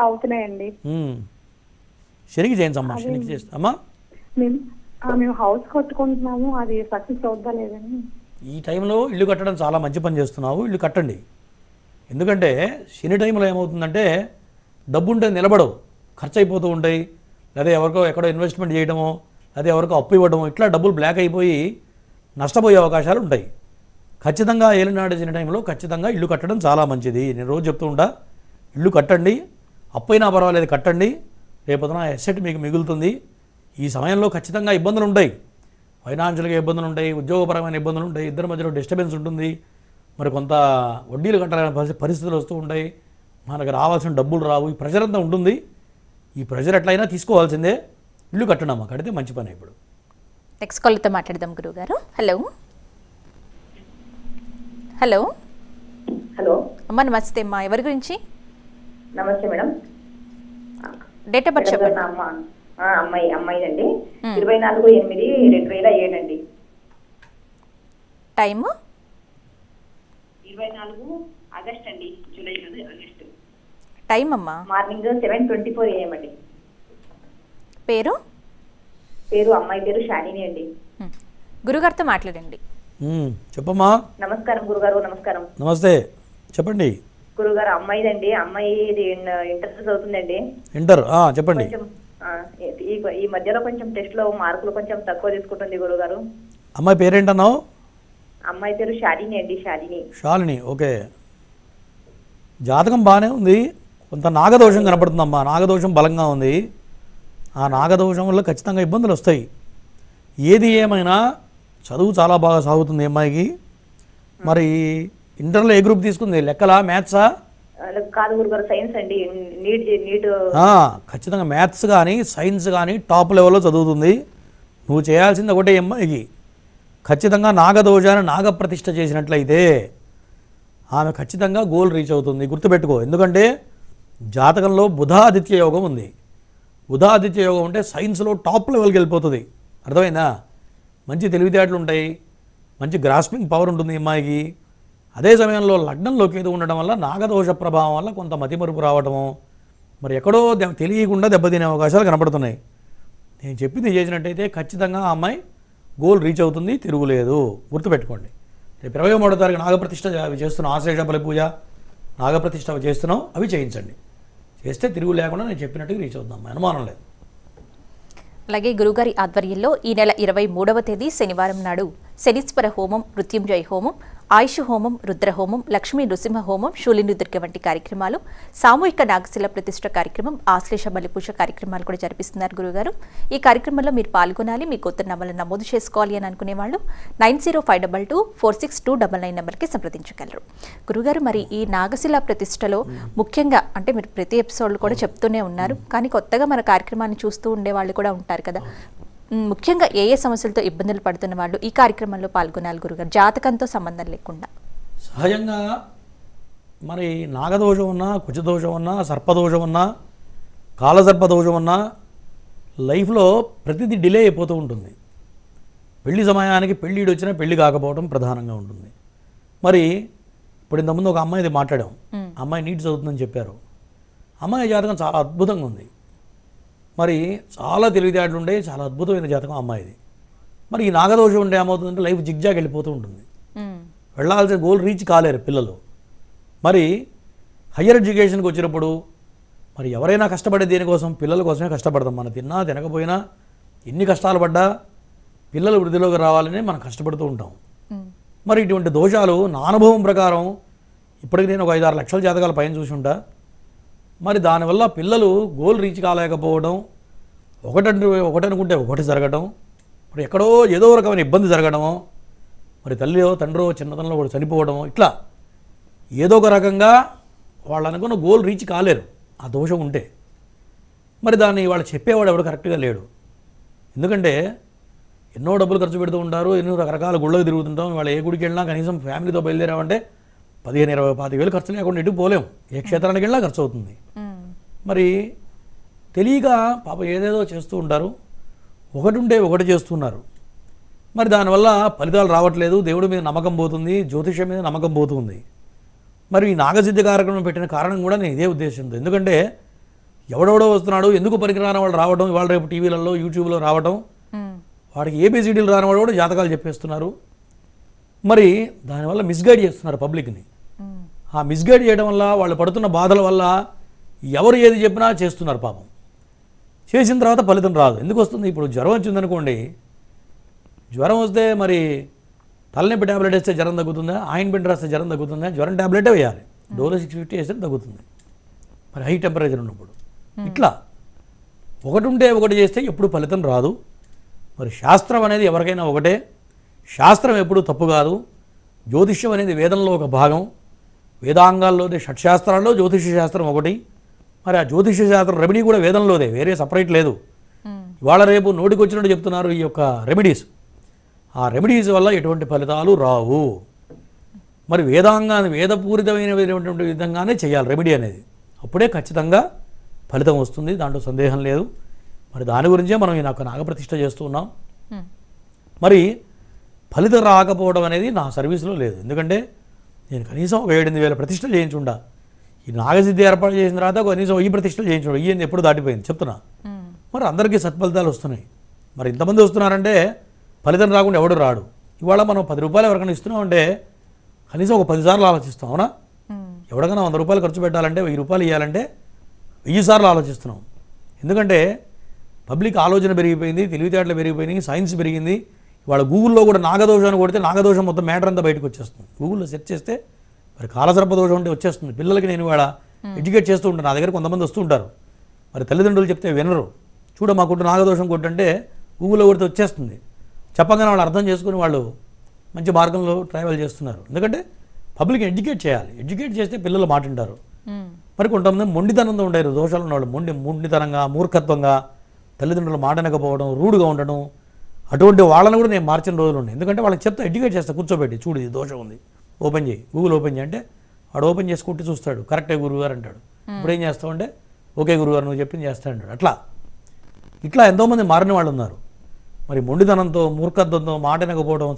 [SPEAKER 3] అవుతున్నాయండి.
[SPEAKER 2] శనికి చేయించమ్మా, శనికి చేస్తామా.
[SPEAKER 3] మేము హౌస్ కట్టుకుంటున్నాము, అది సక్సెస్ అవుతా లేదని.
[SPEAKER 2] ఈ టైంలో ఇల్లు కట్టడం చాలా మంచి పని చేస్తున్నావు, ఇల్లు కట్టండి. ఎందుకంటే శని టైంలో ఏమవుతుందంటే డబ్బు ఉంటే నిలబడవు, ఖర్చు అయిపోతూ ఉంటాయి, లేదా ఎవరికో ఎక్కడో ఇన్వెస్ట్మెంట్ చేయడమో, లేదా ఎవరికో అప్పు ఇవ్వడమో, ఇట్లా డబ్బులు బ్లాక్ అయిపోయి నష్టపోయే అవకాశాలు ఉంటాయి. ఖచ్చితంగా ఏలినాడు శని టైంలో ఖచ్చితంగా ఇల్లు కట్టడం చాలా మంచిది. నేను రోజు చెప్తూ ఉంటా, ఇల్లు కట్టండి, అప్పైనా పర్వాలేదు కట్టండి, రేపొద్దున ఎసెట్ మీకు మిగులుతుంది. ఈ సమయంలో ఖచ్చితంగా ఇబ్బందులు ఉంటాయి, ఫైనాన్షియల్గా ఇబ్బందులు ఉంటాయి, ఉద్యోగపరమైన ఇబ్బందులు ఉంటాయి, ఇద్దరి మధ్యలో డిస్టర్బెన్స్ ఉంటుంది, మరి కొంత వడ్డీలు కట్టాలనే పరిస్థితులు వస్తూ ఉంటాయి, మనకు రావాల్సిన డబ్బులు రావు, ఈ ప్రెషర్ అంతా ఉంటుంది. ఈ ప్రెషర్ ఎట్లయినా తీసుకోవాల్సిందే, ఇల్లు కట్టడమ్మా, కడితే మంచి పని. ఇప్పుడు
[SPEAKER 1] నెక్స్ట్ కాల్తో మాట్లాడదాం గురువుగారు. హలో హలో
[SPEAKER 3] హలో
[SPEAKER 1] అమ్మా, నమస్తే అమ్మా, ఎవరి గురించి?
[SPEAKER 3] నమస్తే మేడం.
[SPEAKER 1] డేట్ ఆఫ్ బర్త్ చెప్పండి.
[SPEAKER 3] అమ్మాయిదండి. 24/8/2007 అండి.
[SPEAKER 1] టైము
[SPEAKER 3] 24 ఆగస్ట్ అండి, జూలై ఆగస్ట్.
[SPEAKER 1] టైం అమ్మా?
[SPEAKER 3] మార్నింగ్ 7:24 AM అండి.
[SPEAKER 1] పేరు?
[SPEAKER 3] అమ్మాయి పేరు షాలిని అండి.
[SPEAKER 1] గురుగారితో మాట్లాడండి.
[SPEAKER 2] చెప్పమ్మా.
[SPEAKER 3] నమస్కారం గురుగారు. నమస్కారం.
[SPEAKER 2] నమస్తే, చెప్పండి
[SPEAKER 3] గురుగారు. అమ్మాయిదండి, అమ్మాయి ఇంటర్ చదువుతుందండి.
[SPEAKER 2] ఇంటర్, చెప్పండి.
[SPEAKER 3] ఈ మధ్యలో కొంచెం టెస్ట్ లో మార్కులు కొంచెం తక్కువ తీసుకుంటుంది గురుగారు.
[SPEAKER 2] అమ్మాయి పేరేంటన్నావు?
[SPEAKER 3] అమ్మాయి పేరు షాలిని అండి.
[SPEAKER 2] షాలిని, ఓకే. జాతకం బాగానే ఉంది, కొంత నాగదోషం కనపడుతుందమ్మా, నాగదోషం బలంగా ఉంది. ఆ నాగదోషం వల్ల ఖచ్చితంగా ఇబ్బందులు వస్తాయి. ఏది ఏమైనా చదువు చాలా బాగా సాగుతుంది అమ్మాయికి. మరి ఇంటర్లో ఏ గ్రూప్ తీసుకుంది? లెక్కలా, మ్యాథ్సా?
[SPEAKER 3] కాదు గురుగారు, సైన్స్ అండి. నీట్.
[SPEAKER 2] ఖచ్చితంగా మ్యాథ్స్ కానీ సైన్స్ కానీ టాప్ లెవెల్లో చదువుతుంది. నువ్వు చేయాల్సింది ఒకటే అమ్మాయికి, ఖచ్చితంగా నాగదోషాన్ని నాగప్రతిష్ఠ చేసినట్లయితే ఆమె ఖచ్చితంగా గోల్ రీచ్ అవుతుంది, గుర్తుపెట్టుకో. ఎందుకంటే జాతకంలో బుధాదిత్య యోగం ఉంది. బుధాదిత్య యోగం ఉంటే సైన్స్లో టాప్ లెవెల్కి వెళ్ళిపోతుంది, అర్థమైందా? మంచి తెలివితేటలు ఉంటాయి, మంచి గ్రాస్పింగ్ పవర్ ఉంటుంది అమ్మాయికి. అదే సమయంలో లగ్నంలో కేతు ఉండడం వల్ల నాగదోష ప్రభావం వల్ల కొంత మతిమరుపు రావటము, మరి ఎక్కడో తెలియకుండా దెబ్బతినే అవకాశాలు కనపడుతున్నాయి. నేను చెప్పింది చేసినట్టయితే ఖచ్చితంగా ఆ అమ్మాయి గోల్ రీచ్ అవుతుంది, తిరుగులేదు. గుర్తుపెట్టుకోండి. రేపు 23వ తారీఖు నాగప్రతిష్ఠ అవి చేస్తున్నాం, ఆశ్లేష బలి పూజ, నాగప్రతిష్ఠ అవి చేస్తున్నాం, అవి చేయించండి. చేస్తే తిరుగు లేకుండా నేను చెప్పినట్టుగా రీచ్ అవుతాం, అనుమానం లేదు.
[SPEAKER 1] అలాగే గురుగారి ఆధ్వర్యంలో ఈ నెల 23వ తేదీ శనివారం నాడు శనీశ్వర హోమం, మృత్యుంజయ హోమం, ఆయుష్ హోమం, రుద్రహోమం, లక్ష్మీ నృసింహ హోమం, శూలిని దుర్గ వంటి కార్యక్రమాలు, సామూహిక నాగశిల ప్రతిష్ఠ కార్యక్రమం, ఆశ్లేష బలిపూజ కార్యక్రమాలు కూడా జరిపిస్తున్నారు గురుగారు. ఈ కార్యక్రమంలో మీరు పాల్గొనాలి, మీ కొత్త నమ్మలను నమోదు చేసుకోవాలి అని అనుకునే వాళ్ళు 9052246299 నెంబర్కి సంప్రదించగలరు. గురుగారు, మరి ఈ నాగశిల ప్రతిష్టలో ముఖ్యంగా అంటే మీరు ప్రతి ఎపిసోడ్లో కూడా చెప్తూనే ఉన్నారు, కానీ కొత్తగా మన కార్యక్రమాన్ని చూస్తూ ఉండే వాళ్ళు కూడా ఉంటారు కదా, ముఖ్యంగా ఏ ఏ సమస్యలతో ఇబ్బందులు పడుతున్న వాళ్ళు ఈ కార్యక్రమంలో పాల్గొనాలి గురుగారు, జాతకంతో సంబంధం లేకుండా?
[SPEAKER 2] సహజంగా మరి నాగదోషం ఉన్నా, కుచదోషం ఉన్నా, సర్పదోషం ఉన్నా, కాలసర్పదోషం ఉన్నా లైఫ్లో ప్రతిదీ డిలే అయిపోతూ ఉంటుంది. పెళ్లి సమయానికి పెళ్ళిడు వచ్చినా పెళ్లి కాకపోవడం ప్రధానంగా ఉంటుంది. మరి ఇప్పుడు ఇంతకుముందు ఒక అమ్మాయిది మాట్లాడాం, అమ్మాయి నీట్ చదువుతుందని చెప్పారు. అమ్మాయి జాతకం చాలా అద్భుతంగా ఉంది, మరి చాలా తెలివితేటలు ఉండే, చాలా అద్భుతమైన జాతకం అమ్మాయిది. మరి ఈ నాగదోషం ఉంటే ఏమవుతుందంటే లైఫ్ జిగ్జాగ్ వెళ్ళిపోతూ ఉంటుంది, వెళ్ళాల్సిన గోల్ రీచ్ కాలేరు పిల్లలు. మరి హయ్యర్ ఎడ్యుకేషన్కి వచ్చినప్పుడు మరి ఎవరైనా కష్టపడే దేనికోసం, పిల్లల కోసమే కష్టపడతాం. మనం తిన్నా తినకపోయినా ఎన్ని కష్టాలు పడ్డా పిల్లలు వృద్ధిలోకి రావాలని మనం కష్టపడుతూ ఉంటాం. మరి ఇటువంటి దోషాలు నా అనుభవం ప్రకారం ఇప్పటికి నేను ఒక 5-6 లక్షల జాతకాల పైన చూసి ఉంటా. మరి దానివల్ల పిల్లలు గోల్ రీచ్ కాలేకపోవడం, ఒకటనుకుంటే ఒకటి జరగడం, మరి ఎక్కడో ఏదో రకమైన ఇబ్బంది జరగడమో, మరి తల్లియో తండ్రో చిన్నతనంలో కూడా చనిపోవడమో, ఇట్లా ఏదో ఒక రకంగా వాళ్ళు అనుకున్న గోల్ రీచ్ కాలేరు ఆ దోషం ఉంటే. మరి దాన్ని వాళ్ళు చెప్పేవాడు ఎవడు కరెక్ట్గా లేడు. ఎందుకంటే ఎన్నో డబ్బులు ఖర్చు పెడుతూ ఉంటారు, ఎన్నో రకరకాల గుళ్ళకు తిరుగుతుంటాం. వాళ్ళు ఏ గుడికి వెళ్ళినా కనీసం ఫ్యామిలీతో బయలుదేరామంటే 15-20-25 ఖర్చు లేకుండా ఎటు పోలేం, ఏ క్షేత్రానికి వెళ్ళినా ఖర్చు అవుతుంది. మరి తెలియక పాప ఏదేదో చేస్తూ ఉంటారు, ఒకటి ఉంటే ఒకటి చేస్తున్నారు. మరి దానివల్ల ఫలితాలు రావట్లేదు, దేవుడి మీద నమ్మకం పోతుంది, జ్యోతిషం మీద నమ్మకం పోతుంది. మరి ఈ నాగసిద్ధి కార్యక్రమం పెట్టిన కారణం కూడా నేను ఇదే ఉద్దేశంతో. ఎందుకంటే ఎవడెవడో వస్తున్నాడు, ఎందుకు పనికిరాని వాళ్ళు రావడం, ఇవాళ రేపు టీవీలలో యూట్యూబ్లో రావడం, వాడికి ఏబిసిడీలు రానివాడు కూడా జాతకాలు చెప్పేస్తున్నారు. మరి దానివల్ల మిస్గైడ్ చేస్తున్నారు పబ్లిక్ని. ఆ మిస్గైడ్ చేయడం వల్ల వాళ్ళు పడుతున్న బాధల వల్ల ఎవరు ఏది చెప్పినా చేస్తున్నారు పాపం. చేసిన తర్వాత ఫలితం రాదు. ఎందుకు వస్తుంది? ఇప్పుడు జ్వరం వచ్చిందనుకోండి, జ్వరం వస్తే మరి తలనొప్పి ట్యాబ్లెట్ వేస్తే జ్వరం తగ్గుతుందా, ఆయింట్మెంట్ రాస్తే జ్వరం తగ్గుతుందా? జ్వరం ట్యాబ్లెటే వేయాలి, డోలో 650 వేస్తే తగ్గుతుంది మరి హై టెంపరేచర్ ఉన్నప్పుడు. ఇట్లా ఒకటి ఉంటే ఒకటి చేస్తే ఎప్పుడు ఫలితం రాదు. మరి శాస్త్రం అనేది ఎవరికైనా ఒకటే, శాస్త్రం ఎప్పుడూ తప్పు కాదు. జ్యోతిష్యం అనేది వేదంలో ఒక భాగం, వేదాంగాల్లోదే షట్శాస్త్రాల్లో జ్యోతిష శాస్త్రం ఒకటి. మరి ఆ జ్యోతిష శాస్త్రం రెమెడీ కూడా వేదంలోదే, వేరే సపరేట్ లేదు. ఇవాళ రేపు నోటికి వచ్చినట్టు చెప్తున్నారు ఈ యొక్క రెమెడీస్. ఆ రెమెడీస్ వల్ల ఎటువంటి ఫలితాలు రావు. మరి వేదాంగాన్ని వేదపూరితమైనటువంటి విధంగానే చేయాలి రెమెడీ అనేది, అప్పుడే ఖచ్చితంగా ఫలితం వస్తుంది, దాంట్లో సందేహం లేదు. మరి దాని గురించే మనం ఈ నాగప్రతిష్ఠ చేస్తూ ఉన్నాం. మరి ఫలితం రాకపోవడం అనేది నా సర్వీస్లో లేదు. ఎందుకంటే నేను కనీసం ఒక 7-8 వేల ప్రతిష్టలు చేయించుండా. ఈ నాగసిద్ధి ఏర్పాటు చేసిన తర్వాత కనీసం 1000 ప్రతిష్టలు చేయించుండా. 1000 ఎప్పుడు దాటిపోయింది చెప్తున్నా. మరి అందరికీ సత్ఫలితాలు వస్తున్నాయి. మరి ఇంతమంది వస్తున్నారంటే ఫలితం రాకుండా ఎవడు రాడు. ఇవాళ మనం 10 రూపాయలు ఎవరికైనా ఇస్తున్నామంటే కనీసం ఒక 10 సార్లు ఆలోచిస్తాం, అవునా? ఎవరికైనా 100 రూపాయలు ఖర్చు పెట్టాలంటే 1000 రూపాయలు ఇవ్వాలంటే 1000 సార్లు ఆలోచిస్తున్నాం. ఎందుకంటే పబ్లిక్ ఆలోచన పెరిగిపోయింది, తెలివితేటలు పెరిగిపోయినాయి, సైన్స్ పెరిగింది. ఇవాళ గూగుల్లో కూడా నాగదోషాన్ని కొడితే నాగదోషం మొత్తం మ్యాటర్ అంతా బయటకు వచ్చేస్తుంది. గూగుల్లో సెర్చ్ చేస్తే మరి కాలసర్ప దోషం అంటే వచ్చేస్తుంది. పిల్లలకి నేను ఇవాళ ఎడ్యుకేట్ చేస్తూ ఉంటాను, నా దగ్గర కొంతమంది వస్తూ ఉంటారు. మరి తల్లిదండ్రులు చెప్తే వినరు. చూడ మాకుంటు నాగదోషం కొట్టంటే గూగుల్లో కొడితే వచ్చేస్తుంది. చెప్పగానే వాళ్ళు అర్థం చేసుకుని వాళ్ళు మంచి మార్గంలో ట్రావెల్ చేస్తున్నారు. ఎందుకంటే పబ్లిక్ ఎడ్యుకేట్ చేయాలి, ఎడ్యుకేట్ చేస్తే పిల్లలు మాట వింటారు. మరి కొంతమంది మొండితనంతో ఉంటారు, దోషాలు ఉన్నవాళ్ళు మొండితనంగా, మూర్ఖత్వంగా, తల్లిదండ్రులు మాట వినకపోవడం, రూడ్గా ఉండడం, అటువంటి వాళ్ళని కూడా నేను మార్చిన రోజులు ఉన్నాయి. ఎందుకంటే వాళ్ళకి చెప్తా, ఎడ్యుకేట్ చేస్తా, కూర్చోబెట్టి చూడు ఇది దోషం ఉంది, ఓపెన్ చేయి, గూగుల్ ఓపెన్ చేయి అంటే వాడు ఓపెన్ చేసుకుంటే చూస్తాడు, కరెక్టే గురువుగారు అంటాడు. ఇప్పుడు ఏం చేస్తామంటే ఓకే గురువుగారు నువ్వు చెప్పింది చేస్తా అంటాడు. ఇట్లా ఎంతోమంది మారిన వాళ్ళు ఉన్నారు. మరి మొండితనంతో, మూర్ఖత్వంతో, మాట వినకపోవడం,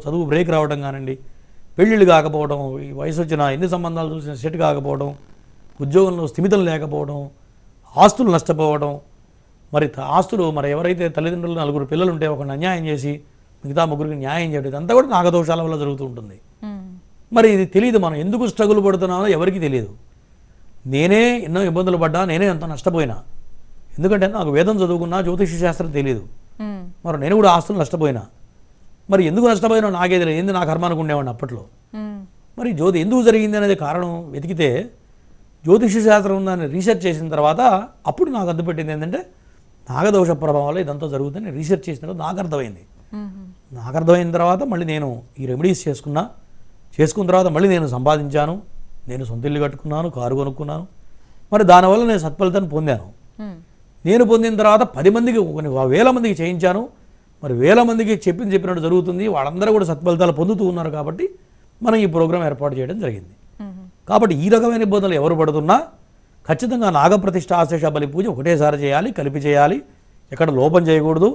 [SPEAKER 2] చదువు బ్రేక్ రావడం కానివ్వండి, పెళ్ళిళ్ళు కాకపోవడం, ఈ వయసు వచ్చిన ఎన్ని సంబంధాలు చూసిన సెట్ కాకపోవడం, ఉద్యోగంలో స్థిమితం లేకపోవడం, ఆస్తులు నష్టపోవడం. మరి ఆస్తులు మరి ఎవరైతే తల్లిదండ్రులు 4 పిల్లలు ఉంటే ఒకరిని అన్యాయం చేసి మిగతా ముగ్గురికి న్యాయం చేయడం, ఇదంతా కూడా నాగదోషాల వల్ల జరుగుతూ ఉంటుంది. మరి ఇది తెలియదు, మనం ఎందుకు స్ట్రగుల్ పడుతున్నామో ఎవరికి తెలియదు. నేనే ఎన్నో ఇబ్బందులు పడ్డా, నేనే ఎంత నష్టపోయినా. ఎందుకంటే నాకు వేదం చదువుకున్నా, జ్యోతిష శాస్త్రం తెలియదు. మరి నేను కూడా ఆస్తులు నష్టపోయినా. మరి ఎందుకు నష్టపోయినా నాకే తెలియదు, ఏంది నా కర్మానికి ఉండేవాడిని అప్పట్లో. మరి ఎందుకు జరిగింది అనేది కారణం వెతికితే జ్యోతిష శాస్త్రం ఉందని రీసెర్చ్ చేసిన తర్వాత అప్పుడు నాకు అర్థపెట్టింది ఏంటంటే నాగదోష ప్రభావం వల్ల ఇదంతా జరుగుతుందని రీసెర్చ్ చేసిన తర్వాత నాకు అర్థమైంది. నాకు అర్థమైన తర్వాత మళ్ళీ నేను ఈ రెమెడీస్ చేసుకున్న తర్వాత మళ్ళీ నేను సంపాదించాను, నేను సొంత ఇల్లు కట్టుకున్నాను, కారు కొనుక్కున్నాను. మరి దానివల్ల నేను సత్ఫలితాన్ని పొందాను. నేను పొందిన తర్వాత 10 మందికి, వేల మందికి చేయించాను. మరి వేల మందికి చెప్పినట్టు జరుగుతుంది. వాళ్ళందరూ కూడా సత్ఫలితాలు పొందుతూ ఉన్నారు. కాబట్టి మనం ఈ ప్రోగ్రాం ఏర్పాటు చేయడం జరిగింది. కాబట్టి ఈ రకమైన ఇబ్బందులు ఎవరు పడుతున్నా ఖచ్చితంగా నాగప్రతిష్ఠ ఆశేష బలి పూజ ఒకటేసారి చేయాలి, కలిపి చేయాలి. ఎక్కడ లోపం చేయకూడదు.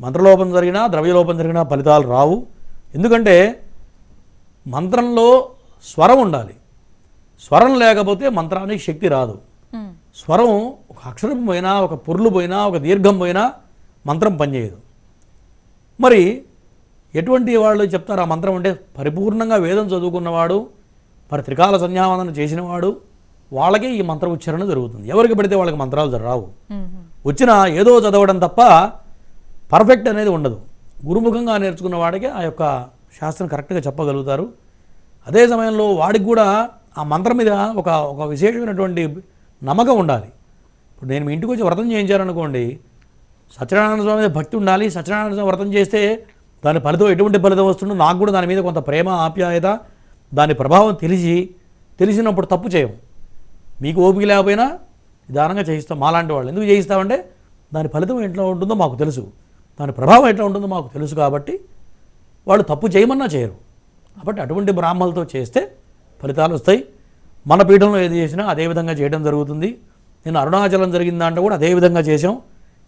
[SPEAKER 2] మంత్రలోపం జరిగినా, ద్రవ్యలోపం జరిగినా ఫలితాలు రావు. ఎందుకంటే మంత్రంలో స్వరం ఉండాలి. స్వరం లేకపోతే మంత్రానికి శక్తి రాదు. స్వరం ఒక అక్షరం పోయినా, ఒక పొర్లు పోయినా, ఒక దీర్ఘం పోయినా మంత్రం పనిచేయదు. మరి ఎటువంటి వాళ్ళు చెప్తారు ఆ మంత్రం అంటే పరిపూర్ణంగా వేదం చదువుకున్నవాడు, మరి త్రికాల సంధ్యావందనం చేసినవాడు, వాళ్ళకే ఈ మంత్ర ఉచ్చారణ జరుగుతుంది. ఎవరికి పడితే వాళ్ళకి మంత్రాలు రావు. వచ్చిన ఏదో చదవడం తప్ప పర్ఫెక్ట్ అనేది ఉండదు. గురుముఖంగా నేర్చుకున్న వాడికి ఆ యొక్క శాస్త్రం కరెక్ట్గా చెప్పగలుగుతారు. అదే సమయంలో వాడికి కూడా ఆ మంత్రం మీద ఒక విశేషమైనటువంటి నమ్మకం ఉండాలి. ఇప్పుడు నేను మీ ఇంటికి వచ్చి వ్రతం చేయించారనుకోండి, సత్యనారాయణ స్వామి మీద భక్తి ఉండాలి. సత్యనారాయణ స్వామి వ్రతం చేస్తే దాని ఫలితం ఎటువంటి ఫలితం వస్తుందో నాకు కూడా దాని మీద కొంత ప్రేమ, ఆప్యాయత, దాని ప్రభావం తెలిసినప్పుడు తప్పు చేయము. మీకు ఓపిక లేకపోయినా నిదానంగా చేయిస్తాం. మాలాంటి వాళ్ళు ఎందుకు చేయిస్తామంటే దాని ఫలితం ఎట్లా ఉంటుందో మాకు తెలుసు, దాని ప్రభావం ఎట్లా ఉంటుందో మాకు తెలుసు. కాబట్టి వాళ్ళు తప్పు చేయమన్నా చేయరు. కాబట్టి అటువంటి బ్రాహ్మణులతో చేస్తే ఫలితాలు వస్తాయి. మన పీఠంలో ఏది చేసినా అదేవిధంగా చేయడం జరుగుతుంది. నేను అరుణాచలం జరిగిన దాంట్లో కూడా అదేవిధంగా చేసాం.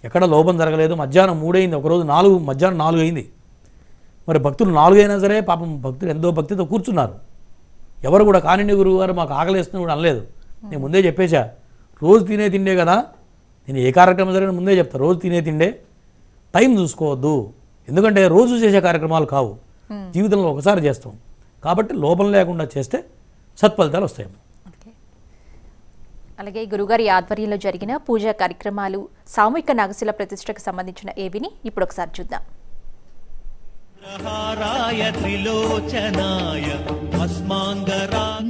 [SPEAKER 2] ఎక్కడ లోపం జరగలేదు. మధ్యాహ్నం 3 అయింది, ఒకరోజు మధ్యాహ్నం 4 అయింది. మరి భక్తులు 4 అయినా సరే పాపం భక్తులు ఎంతో భక్తితో కూర్చున్నారు. ఎవరు కూడా కానిండి గురువు గారు మాకు ఆకలిస్తుంది కూడా అనలేదు. నేను ముందే చెప్పేశా, రోజు తినే తిండే కదా, నేను ఏ కార్యక్రమం జరిగిన ముందే చెప్తా, రోజు తినే తిండే, టైం చూసుకోవద్దు. ఎందుకంటే రోజు చేసే కార్యక్రమాలు కావు, జీవితంలో ఒకసారి చేస్తాం. కాబట్టి లోపం లేకుండా చేస్తే సత్ఫలితాలు వస్తాయి.
[SPEAKER 1] అలాగే గురుగారి ఆధ్వర్యంలో జరిగిన పూజా కార్యక్రమాలు, సామూహిక నాగశిల ప్రతిష్టకు సంబంధించిన ఏవిని ఇప్పుడు ఒకసారి చూద్దాం.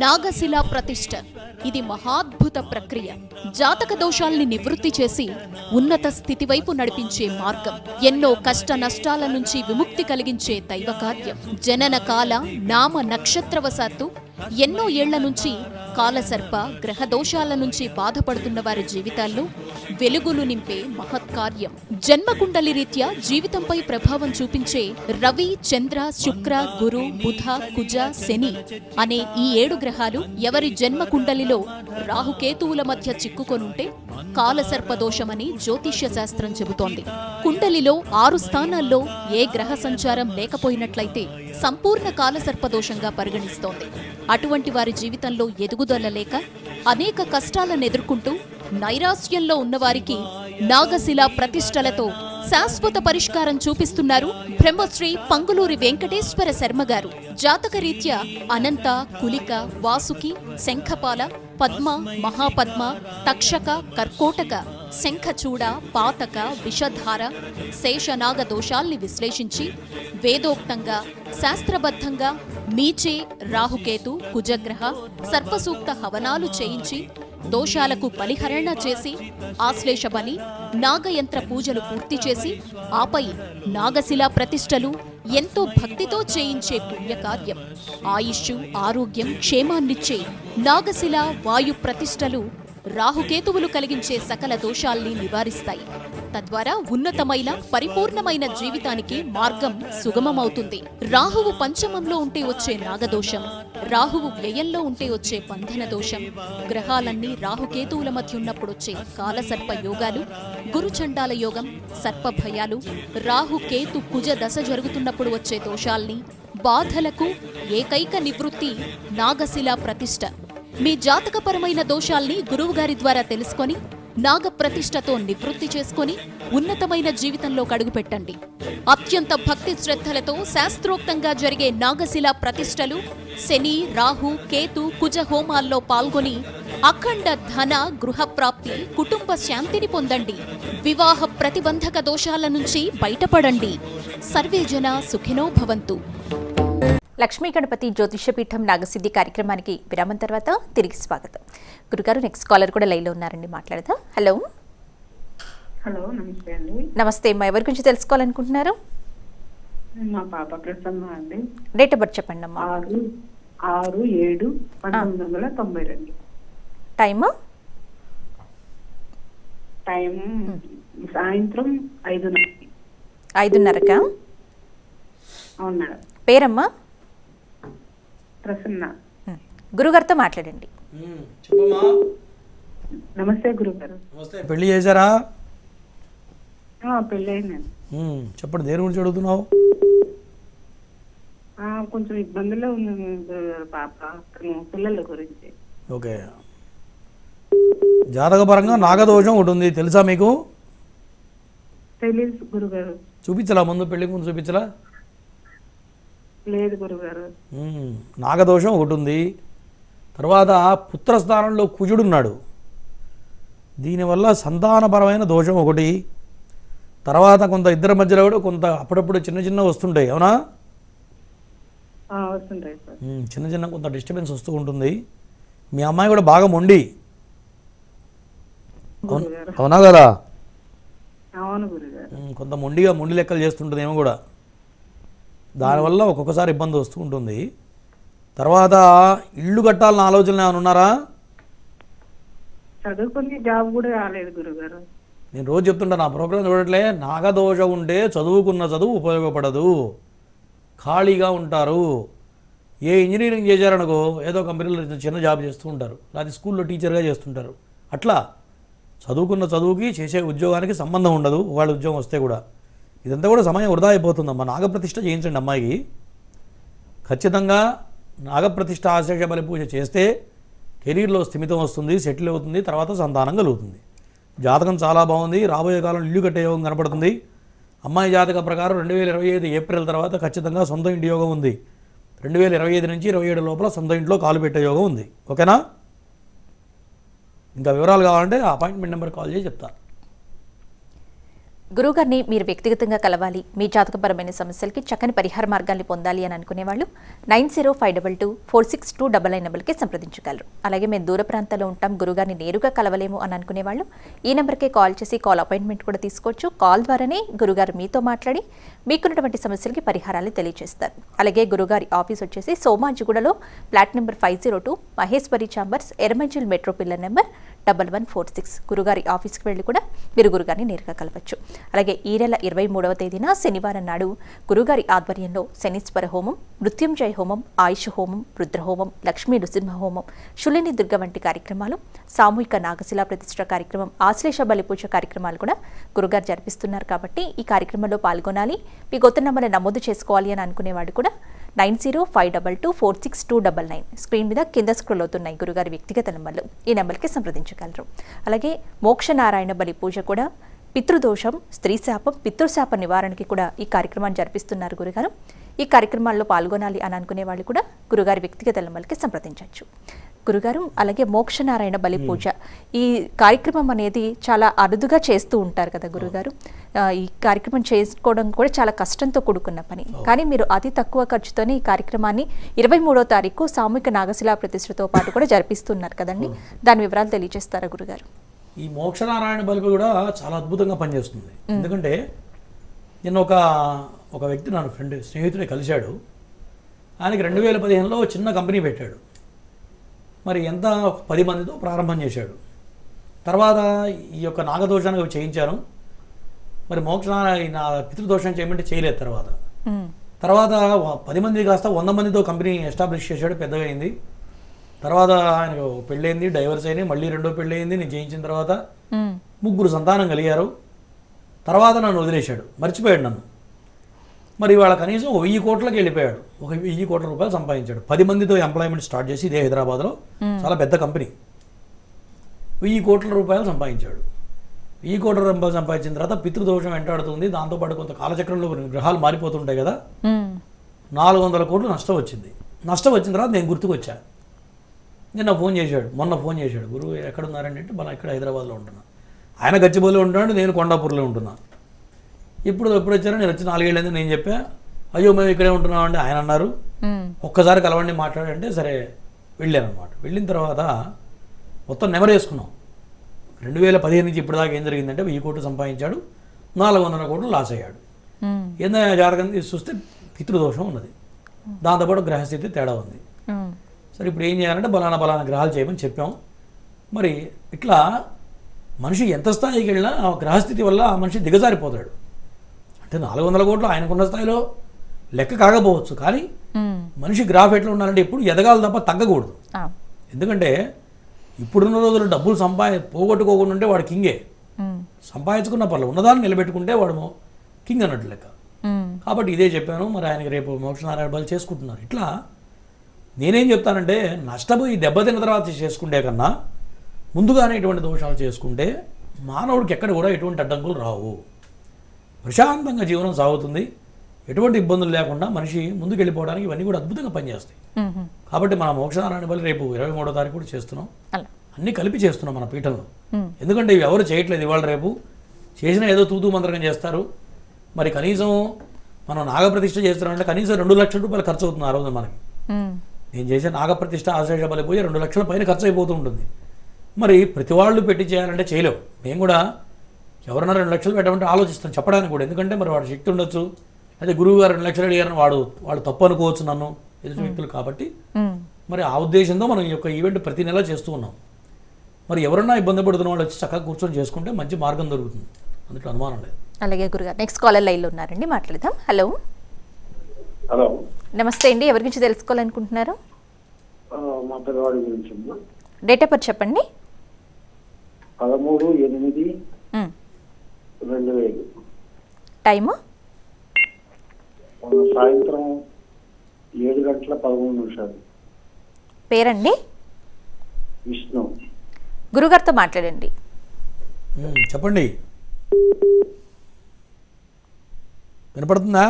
[SPEAKER 4] నాగశిల ప్రతిష్ఠ ఇది మహాద్భుత ప్రక్రియ. జాతక దోషాల్ని నివృత్తి చేసి ఉన్నత స్థితి వైపు నడిపించే మార్గం. ఎన్నో కష్ట నష్టాల నుంచి విముక్తి కలిగించే దైవ కార్యం. జనన కాల నామ నక్షత్రవశాత్తు ఎన్నో ఏళ్ల నుంచి కాలసర్ప గ్రహ దోషాల నుంచి బాధపడుతున్న వారి జీవితాల్లో వెలుగులు నింపే మహత్కార్యం. జన్మకుండలి రీత్యా జీవితంపై ప్రభావం చూపించే రవి, చంద్ర, శుక్ర, గురు, బుధ, కుజ, శని అనే ఈ 7 గ్రహాలు ఎవరి జన్మకుండలిలో రాహుకేతువుల మధ్య చిక్కుకొనుంటే కాలసర్పదోషమని జ్యోతిష్య శాస్త్రం చెబుతోంది. కుండలిలో 6 స్థానాల్లో ఏ గ్రహ సంచారం లేకపోయినట్లయితే సంపూర్ణ కాలసర్పదోషంగా పరిగణిస్తోంది. అటువంటి వారి జీవితంలో ఎదుగుదల లేక అనేక కష్టాలను ఎదుర్కొంటూ నైరాశ్యంలో ఉన్నవారికి నాగశిల ప్రతిష్టలతో శాశ్వత పరిష్కారం చూపిస్తున్నారు బ్రహ్మశ్రీ పంగులూరి వెంకటేశ్వర శర్మ గారు. జాతకరీత్యా అనంత, కులిక, వాసుకి, శంఖపాల, పద్మ, మహాపద్మ, తక్షక, కర్కోటక, శంఖచూడ, పాతక, విషధార, శేషనాగ దోషాల్ని విశ్లేషించి వేదోక్తంగా శాస్త్రబద్ధంగా మీచే, రాహుకేతు, కుజగ్రహ, సర్పసూక్త హవనాలు చేయించి దోషాలకు బలిహరణ చేసి ఆశ్లేష బలి, నాగయంత్ర పూజలు పూర్తి చేసి ఆపై నాగశిల ప్రతిష్టలు ఎంతో భక్తితో చేయించే పుణ్యకార్యం. ఆయుష్షు, ఆరోగ్యం, క్షేమాన్నిచ్చే నాగశిల వాయు ప్రతిష్టలు రాహుకేతువులు కలిగించే సకల దోషాల్ని నివారిస్తాయి. తద్వారా ఉన్నతమైన పరిపూర్ణమైన జీవితానికి మార్గం సుగమమవుతుంది. రాహువు పంచమంలో ఉంటే వచ్చే నాగదోషం, రాహువు వ్యయంలో ఉంటే వచ్చే బంధన దోషం, గ్రహాలన్నీ రాహుకేతువుల మధ్య ఉన్నప్పుడు వచ్చే కాలసర్ప యోగాలు, గురుచండాల యోగం, సర్పభయాలు, రాహుకేతు కుజ దశ జరుగుతున్నప్పుడు వచ్చే దోషాల్ని, బాధలకు ఏకైక నివృత్తి నాగశిల ప్రతిష్ఠ. మీ జాతకపరమైన దోషాల్ని గురువుగారి ద్వారా తెలుసుకొని నాగ ప్రతిష్టతో నివృత్తి చేసుకొని ఉన్నతమైన జీవితంలోకి అడుగుపెట్టండి. అత్యంత భక్తి శ్రద్ధలతో శాస్త్రోక్తంగా జరిగే నాగశిల ప్రతిష్టలు, శని, రాహు, కేతు, కుజ హోమాల్లో పాల్గొని అఖండ ధన, గృహప్రాప్తి, కుటుంబ శాంతిని పొందండి. వివాహ ప్రతిబంధక దోషాల నుంచి బయటపడండి. సర్వేజన సుఖినో భవంతు.
[SPEAKER 1] లక్ష్మీ గణపతి జ్యోతిషపీఠం నాగసిద్ధి కార్యక్రమానికి విరామం తర్వాత తిరిగి స్వాగతం. గురుగారు, నెక్స్ట్ కాలర్ కూడా లైన్లో ఉన్నారండి, మాట్లాడదాం. హలో.
[SPEAKER 5] హలో, నమస్తే అండి.
[SPEAKER 1] నమస్తే అమ్మా, ఎవరి గురించి తెలుసుకోవాలనుకుంటున్నారు?
[SPEAKER 5] మా పాప ప్రసన్న అండి.
[SPEAKER 1] డేట్ ఆఫ్ బర్త్ చెప్పండి అమ్మా.
[SPEAKER 5] 6/7/1992.
[SPEAKER 1] టైమ్
[SPEAKER 5] సాయంత్రం
[SPEAKER 1] 5:30.
[SPEAKER 5] అవును మేడం.
[SPEAKER 1] పేరమ్మా?
[SPEAKER 5] ప్రసన్న.
[SPEAKER 1] గురుగారితో మాట్లాడండి.
[SPEAKER 5] నమస్తే గురుగారు.
[SPEAKER 2] నమస్తే. పెళ్లి చేశారా?
[SPEAKER 5] పెళ్ళి అయిందండి.
[SPEAKER 2] చెప్పండి, దేని గురించి అడుగుతున్నావు?
[SPEAKER 5] కొంచెం ఇబ్బందుల్లో ఉంది పాప, పిల్లల గురించి.
[SPEAKER 2] ఓకే. జాతకపరంగా నాగదోషం ఉంటుంది, తెలుసా మీకు?
[SPEAKER 5] తెలియదు గురుగారు.
[SPEAKER 2] చూపించలా ముందు, పెళ్లికి ముందు చూపించలా?
[SPEAKER 5] లేదు గురుగారు.
[SPEAKER 2] నాగదోషం ఒకటి ఉంది. తర్వాత పుత్రస్థానంలో కుజుడున్నాడు, దీనివల్ల సంతానపరమైన దోషం ఒకటి. తర్వాత కొంత ఇద్దరి మధ్యలో కూడా కొంత అప్పుడప్పుడు చిన్న చిన్న వస్తుంటాయి, అవునా?
[SPEAKER 5] వస్తుంటాయి సార్.
[SPEAKER 2] చిన్న చిన్న కొంత డిస్టర్బెన్స్ వస్తూ ఉంటుంది. మీ అమ్మాయి కూడా బాగా మొండి, అవునా కదా?
[SPEAKER 5] అవును గురుగారు.
[SPEAKER 2] కొంత మొండి లెక్కలు చేస్తుంటుంది ఏమో కూడా, దానివల్ల ఒక్కొక్కసారి ఇబ్బంది వస్తూ ఉంటుంది. తర్వాత ఇల్లు కట్టాలన్న ఆలోచనలు ఏమైనా ఉన్నారా?
[SPEAKER 5] చదువుకుని జాబ్ కూడా రాలేదు గురుగారు.
[SPEAKER 2] నేను రోజు చెప్తుంటా, నా ప్రోగ్రాం చూడట్లే, నాగదోషం ఉంటే చదువుకున్న చదువు ఉపయోగపడదు, ఖాళీగా ఉంటారు. ఏ ఇంజనీరింగ్ చేశారనుకో ఏదో కంపెనీలో చిన్న జాబ్ చేస్తూ ఉంటారు, లేదా స్కూల్లో టీచర్గా చేస్తుంటారు. అట్లా చదువుకున్న చదువుకి చేసే ఉద్యోగానికి సంబంధం ఉండదు, వాళ్ళ ఉద్యోగం వస్తే కూడా. ఇదంతా కూడా సమయం వృధా అయిపోతుందమ్మా. నాగప్రతిష్ఠ చేయించండి అమ్మాయికి. ఖచ్చితంగా నాగప్రతిష్ఠ ఆశేష బలి పూజ చేస్తే కెరీర్లో స్థిమితం వస్తుంది, సెటిల్ అవుతుంది, తర్వాత సంతానం కలుగుతుంది. జాతకం చాలా బాగుంది, రాబోయే కాలంలో ఇల్లు కట్టే యోగం కనపడుతుంది. అమ్మాయి జాతక ప్రకారం 2025 ఏప్రిల్ తర్వాత ఖచ్చితంగా సొంత ఇంటి యోగం ఉంది. 2025 నుంచి 27 లోపల సొంత ఇంట్లో కాలు పెట్టే యోగం ఉంది. ఓకేనా? ఇంకా వివరాలు కావాలంటే అపాయింట్మెంట్ నెంబర్ కాల్ చేసి చెప్తా.
[SPEAKER 1] గురువుగారిని మీరు వ్యక్తిగతంగా కలవాలి, మీ జాతకపరమైన సమస్యలకి చక్కని పరిహార మార్గాల్ని పొందాలి అని అనుకునేవాళ్ళు 9052246299 నెంబర్కి సంప్రదించగలరు. అలాగే మేము దూర ప్రాంతాల్లో ఉంటాం, గురుగారిని నేరుగా కలవలేము అని అనుకునేవాళ్ళు ఈ నెంబర్కే కాల్ చేసి కాల్ అపాయింట్మెంట్ కూడా తీసుకోవచ్చు. కాల్ ద్వారానే గురుగారు మీతో మాట్లాడి మీకున్నటువంటి సమస్యలకి పరిహారాలు తెలియజేస్తారు. అలాగే గురుగారి ఆఫీస్ వచ్చేసి సోమాజిగూడలో flat number 502, Maheshwari chambers, Erramanzil metro pillar number 1146. గురుగారి ఆఫీస్కి వెళ్ళి కూడా మీరు గురుగారిని నేరుగా కలవచ్చు. అలాగే ఈ నెల 23వ తేదీన శనివారం నాడు గురుగారి ఆధ్వర్యంలో శనీశ్వర హోమం, మృత్యుంజయ హోమం, ఆయుష్ హోమం, రుద్రహోమం, లక్ష్మీ నృసింహ హోమం, శులిని దుర్గ వంటి కార్యక్రమాలు, సామూహిక నాగశిలా ప్రతిష్ఠ కార్యక్రమం, ఆశ్లేష బలిపూజ కార్యక్రమాలు కూడా గురుగారు జరిపిస్తున్నారు. కాబట్టి ఈ కార్యక్రమంలో పాల్గొనాలి, మీ కొత్త నంబర్ని నమోదు చేసుకోవాలి అని అనుకునేవాడు కూడా 9052462299 స్క్రీన్ మీద కింద స్క్రోల్ అవుతున్నాయి గురుగారి వ్యక్తిగత నెంబర్లు. ఈ నెంబర్కి సంప్రదించగలరు. అలాగే మోక్షనారాయణ బలి పూజ కూడా, పితృదోషం, స్త్రీశాపం, పితృశాప నివారణకి కూడా ఈ కార్యక్రమాన్ని జరిపిస్తున్నారు గురుగారు. ఈ కార్యక్రమాల్లో పాల్గొనాలి అని అనుకునే వాళ్ళు కూడా గురుగారి వ్యక్తిగత నెంబర్కి సంప్రదించవచ్చు. గురుగారు, అలాగే మోక్షనారాయణ బలి పూజ ఈ కార్యక్రమం అనేది చాలా అరుదుగా చేస్తూ ఉంటారు కదా గురుగారు. ఈ కార్యక్రమం చేసుకోవడం కూడా చాలా కష్టంతో కూడుకున్న పని. కానీ మీరు అతి తక్కువ ఖర్చుతోనే ఈ కార్యక్రమాన్ని 23వ తారీఖు సామూహిక నాగశిలా ప్రతిష్ఠతో పాటు కూడా జరిపిస్తున్నారు కదండి. దాని వివరాలు తెలియజేస్తారా గురుగారు?
[SPEAKER 2] ఈ మోక్షనారాయణ బలిపి కూడా చాలా అద్భుతంగా పనిచేస్తుంది. ఎందుకంటే నేను ఒక వ్యక్తి నా ఫ్రెండ్ స్నేహితుడే కలిశాడు. ఆయనకి 2015లో చిన్న కంపెనీ పెట్టాడు. మరి ఎంత 10 మందితో ప్రారంభం చేశాడు. తర్వాత ఈ యొక్క నాగదోషానికి చేయించాను. మరి మోక్షనారాయణ పితృదోషం చేయమంటే చేయలేదు. తర్వాత 10 మంది కాస్త 100 మందితో కంపెనీ ఎస్టాబ్లిష్ చేశాడు, పెద్దగా అయింది. తర్వాత ఆయనకు పెళ్ళయింది, డైవర్స్ అయినాయి, మళ్ళీ రెండో పెళ్ళయింది. నేను చేయించిన తర్వాత 3 సంతానం కలిగారు. తర్వాత నన్ను వదిలేశాడు, మర్చిపోయాడు నన్ను. మరి వాళ్ళ కనీసం 1000 కోట్లకి వెళ్ళిపోయాడు. 1000 కోట్ల రూపాయలు సంపాదించాడు. 10 మందితో ఎంప్లాయ్మెంట్ స్టార్ట్ చేసి ఇదే హైదరాబాద్లో చాలా పెద్ద కంపెనీ. 1000 కోట్ల రూపాయలు సంపాదించాడు. కోట్ల రూపాయలు సంపాదించిన తర్వాత పితృదోషం వెంటాడుతుంది. దాంతోపాటు కొంత కాలచక్రంలో గ్రహాలు మారిపోతుంటాయి కదా, 400 కోట్లు నష్టం వచ్చింది. నష్టం వచ్చిన తర్వాత నేను గుర్తుకొచ్చా. నిన్న మొన్న ఫోన్ చేశాడు, గురువు ఎక్కడున్నారండి అంటే మనం ఇక్కడ హైదరాబాద్లో ఉంటున్నా. ఆయన గచ్చిబౌలిలో ఉంటున్నాడు, నేను కొండాపూర్లో ఉంటున్నా. ఎప్పుడు వచ్చారో నేను వచ్చి 4 ఏళ్ళైంది. నేను చెప్పా, అయ్యో మేము ఇక్కడే ఉంటున్నామండి. ఆయన అన్నారు ఒక్కసారి కలవండి మాట్లాడంటే సరే వెళ్ళానమాట. వెళ్ళిన తర్వాత మొత్తం నెమరేసుకున్నాం. 2015 నుంచి ఇప్పటిదాకా ఏం జరిగిందంటే 1000 కోట్లు సంపాదించాడు, 400 కోట్లు లాస్ అయ్యాడు. ఏందైనా జాతకం తీసి చూస్తే పితృదోషం ఉన్నది, దాంతోపాటు గ్రహస్థితి తేడా ఉంది. సరే ఇప్పుడు ఏం చేయాలంటే బలానా గ్రహాలు చేయమని చెప్పాం. మరి ఇట్లా మనిషి ఎంత స్థాయికి వెళ్ళినా ఆ గ్రహస్థితి వల్ల ఆ మనిషి దిగజారిపోతాడు. అంటే 400 కోట్లు ఆయనకున్న స్థాయిలో లెక్క కాకపోవచ్చు, కానీ మనిషి గ్రాఫ్ ఎట్లా ఉండాలంటే ఎప్పుడు ఎదగాలి తప్ప తగ్గకూడదు. ఎందుకంటే ఇప్పుడున్న రోజులు డబ్బులు పోగొట్టుకోకుండా ఉంటే వాడు కింగే. సంపాదించుకున్న పర్లేదు, ఉన్నదాన్ని నిలబెట్టుకుంటే వాడు కింగ్ అన్నట్టు లెక్క. కాబట్టి ఇదే చెప్పాను. మరి ఆయనకి రేపు మోక్షనారాయణ బలి చేసుకుంటున్నారు. ఇట్లా నేనేం చెప్తానంటే నష్టపోయి దెబ్బతిన్న తర్వాత చేసుకుంటే కన్నా ముందుగానే ఇటువంటి దోషాలు చేసుకుంటే మానవుడికి ఎక్కడ కూడా ఎటువంటి అడ్డంకులు రావు, ప్రశాంతంగా జీవనం సాగుతుంది, ఎటువంటి ఇబ్బందులు లేకుండా మనిషి ముందుకు వెళ్ళిపోవడానికి ఇవన్నీ కూడా అద్భుతంగా పనిచేస్తాయి. కాబట్టి మన మోక్షనారాయణ బలి రేపు 23వ తారీఖు కూడా చేస్తున్నాం. అన్నీ కలిపి చేస్తున్నాం మన పీఠంలో. ఎందుకంటే ఇవి ఎవరు చేయట్లేదు. ఇవాళ రేపు చేసినా ఏదో తూతూ మంత్రంగా చేస్తారు. మరి కనీసం మనం నాగప్రతిష్ఠ చేస్తున్నామంటే కనీసం 2 లక్షల రూపాయలు ఖర్చు అవుతుంది ఆ రోజు మనకి. నేను చేసే నాగప్రతిష్ఠ ఆశేష బలి పోయి 2 లక్షల పైన ఖర్చు అయిపోతూ ఉంటుంది. మరి ప్రతి వాళ్ళు పెట్టి చేయాలంటే చేయలేవు. మేము కూడా ఎవరన్నా 2 లక్షలు పెట్టమంటే ఆలోచిస్తాం చెప్పడానికి కూడా. ఎందుకంటే మరి వాడు శక్తి ఉండొచ్చు, అదే గురువు గారు 2 లక్షలు అడిగారని వాడు తప్పు అనుకోవచ్చు నన్ను, ఎదుటి వ్యక్తులు. కాబట్టి మరి ఆ ఉద్దేశంతో మనం ఈ యొక్క ఈవెంట్ ప్రతి నెల చేస్తూ ఉన్నాం. మరి ఎవరన్నా ఇబ్బంది పడుతున్న వాళ్ళు వచ్చి చక్కగా కూర్చొని చేసుకుంటే మంచి మార్గం దొరుకుతుంది, అందులో అనుమానం లేదు.
[SPEAKER 1] అలాగే గురుగారు, నెక్స్ట్ కాలర్ లైన్లో ఉన్నారండి, మాట్లాడదాం. హలో
[SPEAKER 6] హలో,
[SPEAKER 1] నమస్తే అండి. ఎవరి గురించి తెలుసుకోవాలనుకుంటున్నారు?
[SPEAKER 6] మా పిల్లవాడి గురించి.
[SPEAKER 1] డేట్ ఆఫ్ బర్త్ చెప్పండి.
[SPEAKER 6] 13/8/2000.
[SPEAKER 1] టైము
[SPEAKER 6] సాయంత్రం 7:13.
[SPEAKER 1] పేరండి?
[SPEAKER 6] విష్ణు.
[SPEAKER 1] గురుగారితో మాట్లాడండి.
[SPEAKER 2] చెప్పండి, వినపడుతుందా?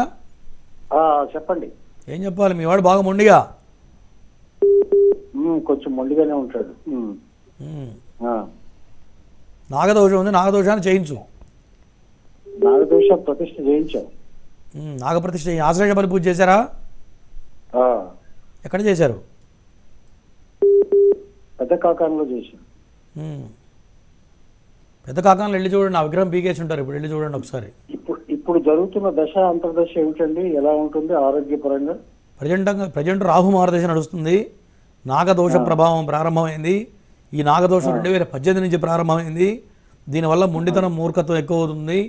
[SPEAKER 6] చెప్పండి.
[SPEAKER 2] ఏం చెప్పాలి? మీ వాడు బాగా మొండిగా?
[SPEAKER 6] కొంచెం మొండిగానే ఉంటాడు.
[SPEAKER 2] నాగదోషం ఉంది, నాగదోషాన్ని చేయించు.
[SPEAKER 6] నాగదోష ప్రతిష్ఠ చేయించాం.
[SPEAKER 2] నాగప్రతిష్ఠ ఆశ్రయ బలి పూజ చేశారా? ఎక్కడ చేశారు?
[SPEAKER 6] పెద్ద కాకాంలో చేశాం.
[SPEAKER 2] పెద్ద కాకాంలో వెళ్ళి చూడండి, ఆ విగ్రహం పీకేసి ఉంటారు. ఇప్పుడు వెళ్ళి చూడండి ఒకసారి.
[SPEAKER 6] ఇప్పుడు జరుగుతున్న దశ అంతర్దశ ఏమిటండి, ఎలా ఉంటుంది ఆరోగ్యపరంగా?
[SPEAKER 2] ప్రజెంట్ రాహు మహారదశ నడుస్తుంది. నాగదోష ప్రభావం ప్రారంభమైంది. ఈ నాగదోషం 2018 నుంచి ప్రారంభమైంది. దీనివల్ల మొండితనం, మూర్ఖత్వం ఎక్కువ అవుతుంది.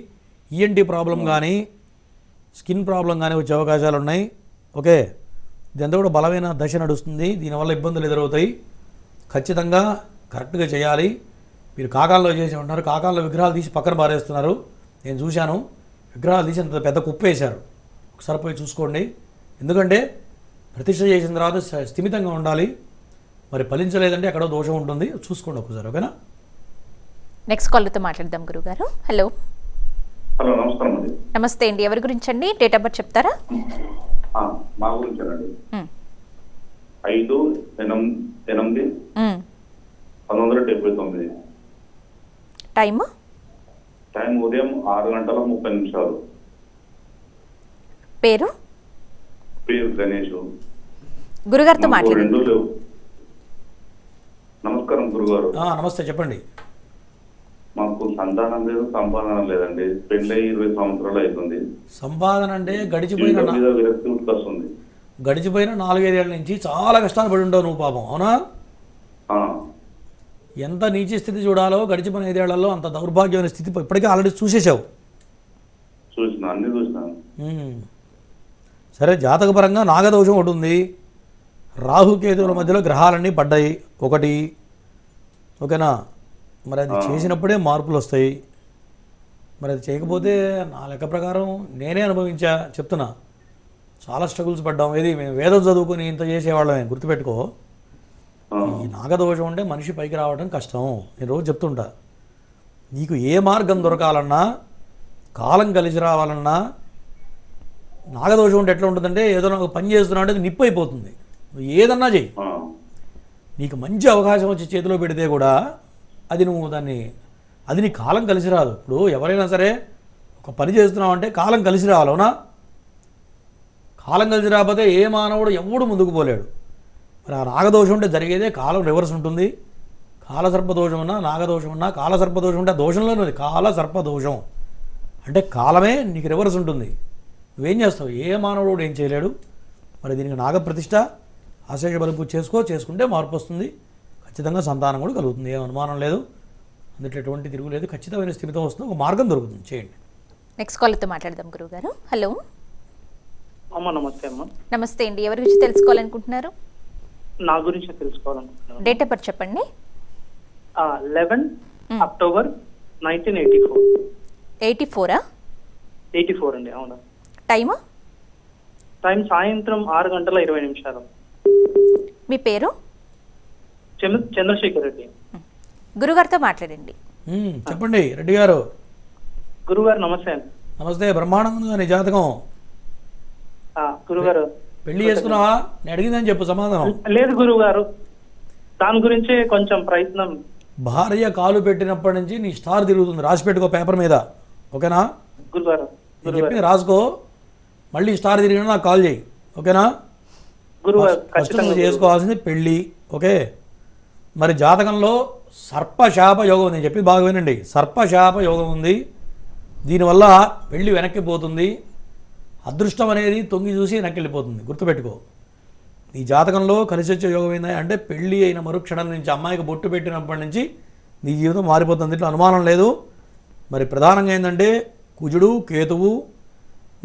[SPEAKER 2] ఈఎన్టీ ప్రాబ్లం కానీ స్కిన్ ప్రాబ్లం కానీ వచ్చే అవకాశాలు ఉన్నాయి. ఓకే, ఇదంతా కూడా బలమైన దశ నడుస్తుంది. దీనివల్ల ఇబ్బందులు ఎదురవుతాయి. ఖచ్చితంగా కరెక్ట్గా చేయాలి. మీరు కాకాల్లో చేసి ఉంటున్నారు, కాకాల్లో విగ్రహాలు తీసి పక్కన పారేస్తున్నారు. నేను చూశాను, విగ్రహాలు తీసి అంత పెద్ద కుప్ప వేశారు. ఒకసారి పోయి చూసుకోండి. ఎందుకంటే ప్రతిష్ఠ చేసిన తర్వాత స్థిమితంగా ఉండాలి. మరి ఫలించలేదంటే ఎక్కడో దోషం ఉంటుంది, చూసుకోండి ఒకసారి. ఓకేనా?
[SPEAKER 1] నెక్స్ట్ కాలర్తో మాట్లాడదాం గురుగారు. హలో.
[SPEAKER 7] హలో, నమస్కారం అండి.
[SPEAKER 1] నమస్తే అండి. ఎవరి గురించి అండి? డేట్ ఆఫ్ బర్త్ చెప్తారా?
[SPEAKER 7] మా గురించేనండి. 5/8/1979.
[SPEAKER 1] టైమ్
[SPEAKER 7] ఉదయం 6:30.
[SPEAKER 1] పేరు?
[SPEAKER 7] గణేష్.
[SPEAKER 1] గురుగారితో మాట్లాడండి.
[SPEAKER 7] నమస్కారం గురుగారు.
[SPEAKER 2] నమస్తే, చెప్పండి.
[SPEAKER 7] మాకు సంతానం లేదు, సంపాదన లేదండి. పెళ్ళై 20 సంవత్సరాలు అవుతుంది.
[SPEAKER 2] సంపాదన అంటే గడిచిపోయిన 4-5 ఏళ్ళ నుంచి చాలా కష్టాలు పడి ఉంటావు నువ్వు, పాపం. అవునా? ఎంత నీచ స్థితి చూడాలో గడిచిపోయిన 5 ఏళ్లలో అంత దౌర్భాగ్యమైన స్థితి ఇప్పటికే ఆల్రెడీ చూసేసావు.
[SPEAKER 7] అన్ని చూసినాను.
[SPEAKER 2] సరే, జాతకపరంగా నాగదోషం ఒకటి ఉంది. రాహుకేతువుల మధ్యలో గ్రహాలన్నీ పడ్డాయి ఒకటి. ఓకేనా? మరి అది చేసినప్పుడే మార్పులు వస్తాయి. మరి అది చేయకపోతే నా లెక్క ప్రకారం నేనే అనుభవించా, చెప్తున్నా. చాలా స్ట్రగుల్స్ పడ్డాం. ఏది మేము వేదం చదువుకొని ఇంత చేసేవాళ్ళమే. గుర్తుపెట్టుకో, ఈ నాగదోషం అంటే మనిషి పైకి రావడం కష్టం. నేను రోజు చెప్తుంటా. నీకు ఏ మార్గం దొరకాలన్నా, కాలం కలిసి రావాలన్నా, నాగదోషం ఉంటే ఎట్లా ఉంటుందంటే ఏదైనా ఒక పని చేస్తున్నావు అంటే అది నిప్పు అయిపోతుంది. నువ్వు ఏదన్నా చెయ్యి, నీకు మంచి అవకాశం వచ్చి చేతిలో పెడితే కూడా అది నువ్వు అది నీ కాలం కలిసి రాదు. ఇప్పుడు ఎవరైనా సరే ఒక పని చేస్తున్నావు అంటే కాలం కలిసి రావాలి, అవునా? కాలం కలిసి రాకపోతే ఏ మానవుడు ఎవడు ముందుకు పోలేడు. మరి ఆ నాగదోషం ఉంటే జరిగేదే కాలం రివర్స్ ఉంటుంది. కాలసర్పదోషం ఉన్నా, నాగదోషం ఉన్నా, కాలసర్పదోషం ఉంటే దోషంలోనే ఉంది. కాలసర్పదోషం అంటే కాలమే నీకు రివర్స్ ఉంటుంది. నువ్వేం చేస్తావు? ఏ మానవుడు ఏం చేయలేడు. మరి దీనికి నాగప్రతిష్ఠ, ఆశేష బలి పూజ చేసుకుంటే మార్పు వస్తుంది. ఖచ్చితంగా సంతానం కూడా కలుగుతుంది, ఏం అనుమానం లేదు. అందులో ఎటువంటి తిరుగులేదు, ఖచ్చితమైన స్థిమితం వస్తుంది, ఒక మార్గం దొరుకుతుంది. చేయండి.
[SPEAKER 1] నెక్స్ట్ కాల్తో మాట్లాడదాం గురువుగారు. హలో
[SPEAKER 8] అమ్మ, నమస్తే అమ్మ.
[SPEAKER 1] నమస్తే అండి. ఎవరి గురించి తెలుసుకోవాలనుకుంటున్నారు?
[SPEAKER 8] నా గురించి తెలుసుకోవాలనుకుంటున్నాను.
[SPEAKER 1] డేట్ ఆఫ్ బర్త్ చెప్పండి.
[SPEAKER 8] 11 అక్టోబర్ 1984.
[SPEAKER 1] 84ఆ?
[SPEAKER 8] 84 అండి. అవునా?
[SPEAKER 1] టైము?
[SPEAKER 8] టైం సాయంత్రం 6:20.
[SPEAKER 1] మీ పేరు?
[SPEAKER 8] చంద్రశేఖర్ రెడ్డి.
[SPEAKER 1] గురుగారితో మాట్లాడండి.
[SPEAKER 2] చెప్పండి రెడ్డి గారు.
[SPEAKER 8] గురుగారు నమస్తే అండి.
[SPEAKER 2] నమస్తే. బ్రహ్మాండంగా నీ జాతకం.
[SPEAKER 8] గురుగారు
[SPEAKER 2] పెళ్లి చేసుకున్నావా? నేను అడిగిందని చెప్పు సమాధానం.
[SPEAKER 8] లేదు గురుగారు, దాని గురించే కొంచెం ప్రయత్నం.
[SPEAKER 2] భార్య కాలు పెట్టినప్పటి నుంచి నీ స్టార్ తిరుగుతుంది. రాసి పెట్టుకో పేపర్ మీద, ఓకేనా?
[SPEAKER 8] గురుగారు
[SPEAKER 2] నేను చెప్పింది రాసుకో. మళ్ళీ స్టార్ తిరిగినా నాకు కాల్ చేయి, ఓకేనా? ఖచ్చితంగా చేసుకోవాల్సింది పెళ్ళి, ఓకే? మరి జాతకంలో సర్పశాప యోగం ఉంది. నేను చెప్పి బాగా వినండి. సర్పశాప యోగం ఉంది. దీనివల్ల పెళ్ళి వెనక్కి పోతుంది. అదృష్టం అనేది తొంగి చూసి వెనక్కి వెళ్ళిపోతుంది. గుర్తుపెట్టుకో. నీ జాతకంలో కలిసి వచ్చే యోగం ఏంది అంటే పెళ్ళి అయిన మరుక్షణం నుంచి, అమ్మాయికి బొట్టు పెట్టినప్పటి నుంచి నీ జీవితం మారిపోతుంది. ఇట్లా అనుమానం లేదు. మరి ప్రధానంగా ఏంటంటే కుజుడు, కేతువు,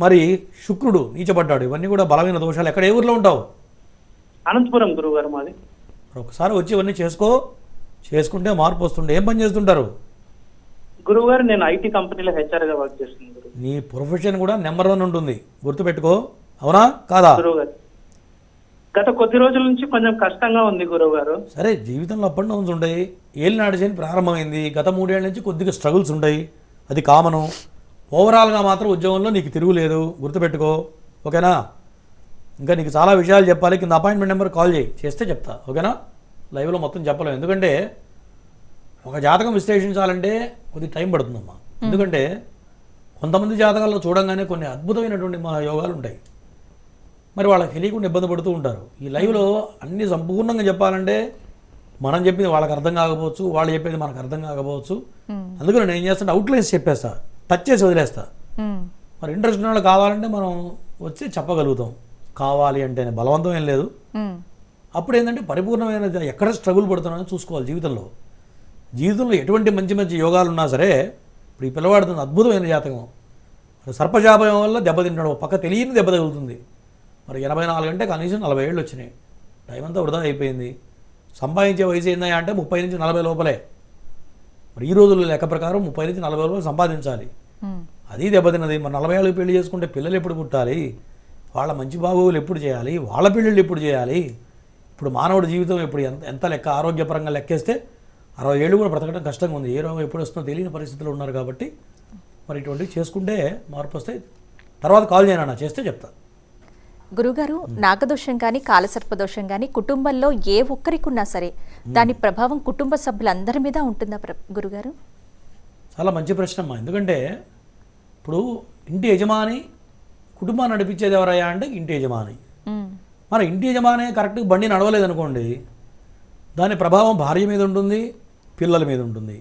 [SPEAKER 2] మరి శుక్రుడు నీచబడ్డాడు. ఇవన్నీ కూడా బలమైన దోషాలు. ఎక్కడ, ఏ ఊర్లో ఉంటావు?
[SPEAKER 8] అనంతపురం గురుగారు మాది.
[SPEAKER 2] ఒకసారి వచ్చి ఇవన్నీ చేసుకుంటే మార్పు వస్తుండే. ఏం పని చేస్తుంటారు?
[SPEAKER 8] గురుగారు నేను ఐటీ కంపెనీలో హెచ్ఆర్గా వర్క్ చేస్తున్నాను.
[SPEAKER 2] నీ ప్రొఫెషన్ కూడా నెంబర్ 1 ఉంటుంది, గుర్తుపెట్టుకో. అవునా కాదా?
[SPEAKER 8] గురుగారు గత కొద్ది రోజుల నుంచి కొంచెం కష్టంగా ఉంది గురుగారు.
[SPEAKER 2] సరే, జీవితంలో అప్ అండ్ డౌన్స్ ఉంటాయి. ఏలినాటి శని ప్రారంభమైంది. గత 3 ఏళ్ళ నుంచి కొద్దిగా స్ట్రగుల్స్ ఉంటాయి, అది కామను. ఓవరాల్గా మాత్రం ఉద్యోగంలో నీకు తిరుగులేదు, గుర్తుపెట్టుకో, ఓకేనా? ఇంకా నీకు చాలా విషయాలు చెప్పాలి. కింద అపాయింట్మెంట్ నెంబర్ కాల్ చేస్తే చెప్తా, ఓకేనా? లైవ్లో మొత్తం చెప్పలేము, ఎందుకంటే ఒక జాతకం విశ్లేషించాలంటే కొద్ది టైం పడుతుందమ్మా. ఎందుకంటే కొంతమంది జాతకాల్లో చూడంగానే కొన్ని అద్భుతమైనటువంటి మా యోగాలు ఉంటాయి. మరి వాళ్ళకి తెలియకుండా ఇబ్బంది పడుతూ ఉంటారు. ఈ లైవ్లో అన్నీ సంపూర్ణంగా చెప్పాలంటే మనం చెప్పింది వాళ్ళకి అర్థం కాకపోవచ్చు, వాళ్ళు చెప్పేది మనకు అర్థం కాకపోవచ్చు. అందుకని నేను ఏం చేస్తాను, అవుట్లైన్స్ చెప్పేస్తా, టచ్ చేసి వదిలేస్తా. మరి ఇంట్రెస్ట్ ఉన్న వాళ్ళు కావాలంటే మనం వచ్చి చెప్పగలుగుతాం. కావాలి అంటే బలవంతం ఏం లేదు. అప్పుడు ఏంటంటే పరిపూర్ణమైన ఎక్కడ స్ట్రగుల్ పడుతున్నానో చూసుకోవాలి. జీవితంలో ఎటువంటి మంచి మంచి యోగాలు ఉన్నా సరే, ఇప్పుడు ఈ పిల్లవాడుతుంది అద్భుతమైన జాతకం. సర్పశాపం వల్ల దెబ్బతింటాడు, పక్క తెలియని దెబ్బ తగులుతుంది. మరి 84 అంటే కనీసం 40 ఏళ్ళు వచ్చినాయి. టైం అంతా వృధా అయిపోయింది. సంపాదించే వయసు ఏందా అంటే 30 నుంచి 40 లోపలే. మరి ఈ రోజుల్లో లెక్క ప్రకారం 30 నుంచి 40 లోపల సంపాదించాలి. అది దెబ్బతిన్నది. మరి 40 ఏళ్ళకి పెళ్లి చేసుకుంటే పిల్లలు ఎప్పుడు పుట్టాలి? వాళ్ళ మంచి బాగోగులు ఎప్పుడు చేయాలి? వాళ్ళ పెళ్ళిళ్ళు ఎప్పుడు చేయాలి? ఇప్పుడు మానవుడి జీవితం ఇప్పుడు ఎంత లెక్క ఆరోగ్యపరంగా లెక్కేస్తే 60 ఏళ్ళు కూడా బ్రతకడం కష్టంగా ఉంది. ఏ రోగం ఎప్పుడు వస్తుందో తెలియని పరిస్థితులు ఉన్నారు. కాబట్టి మరి ఇటువంటివి చేసుకుంటే మార్పు వస్తాయి. తర్వాత కాల్ చేయనా, చేస్తే చెప్తా.
[SPEAKER 1] గురుగారు, నాగదోషం కానీ కాలసర్పదోషం కానీ కుటుంబంలో ఏ ఒక్కరికి ఉన్నా సరే దాని ప్రభావం కుటుంబ సభ్యులందరి మీద ఉంటుందా గురుగారు?
[SPEAKER 2] చాలా మంచి ప్రశ్న అమ్మా. ఎందుకంటే ఇప్పుడు ఇంటి యజమాని కుటుంబాన్ని నడిపించేది ఎవరయ్యా అంటే ఇంటి యజమాని. మరి ఇంటి యజమాని కరెక్ట్గా బండి నడవలేదనుకోండి, దాని ప్రభావం భార్య మీద ఉంటుంది, పిల్లల మీద ఉంటుంది.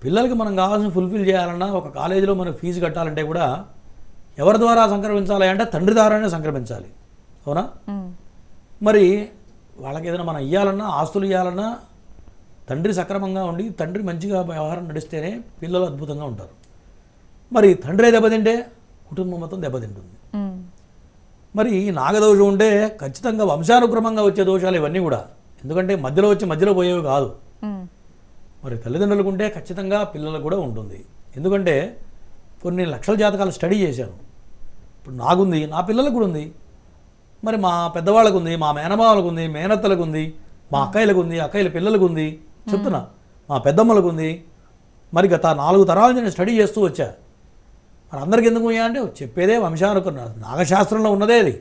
[SPEAKER 2] పిల్లలకి మనం కావాల్సిన ఫుల్ఫిల్ చేయాలన్నా, ఒక కాలేజీలో మనం ఫీజు కట్టాలంటే కూడా ఎవరి ద్వారా సంక్రమించాలి అంటే తండ్రి ద్వారానే సంక్రమించాలి, అవునా? మరి వాళ్ళకి ఏదైనా మనం ఇవ్వాలన్నా, ఆస్తులు ఇవ్వాలన్నా తండ్రి సక్రమంగా ఉండి తండ్రి మంచిగా వ్యవహారం నడిస్తేనే పిల్లలు అద్భుతంగా ఉంటారు. మరి తండ్రే దెబ్బతింటే కుటుంబం మొత్తం దెబ్బతింటుంది. మరి నాగదోషం ఉంటే ఖచ్చితంగా వంశానుక్రమంగా వచ్చే దోషాలు ఇవన్నీ కూడా. ఎందుకంటే మధ్యలో వచ్చి మధ్యలో పోయేవి కాదు. మరి తల్లిదండ్రులకు ఉంటే ఖచ్చితంగా పిల్లలకు కూడా ఉంటుంది. ఎందుకంటే కొన్ని లక్షల జాతకాలు స్టడీ చేశాను. ఇప్పుడు నాకుంది, నా పిల్లలకు కూడా ఉంది, మరి మా పెద్దవాళ్ళకు ఉంది, మా మేనమామలకు ఉంది, మేనత్తలకు ఉంది, మా అక్కయ్యలకు ఉంది, అక్కయ్యల పిల్లలకు ఉంది, చెప్తున్నా, మా పెద్దమ్మలకు ఉంది. మరి గత 4 తరాల నుంచి నేను స్టడీ చేస్తూ వచ్చా. మరి అందరికి ఎందుకు అంటే చెప్పేదే వంశానుక్రమం, నాగశాస్త్రంలో ఉన్నదే అది,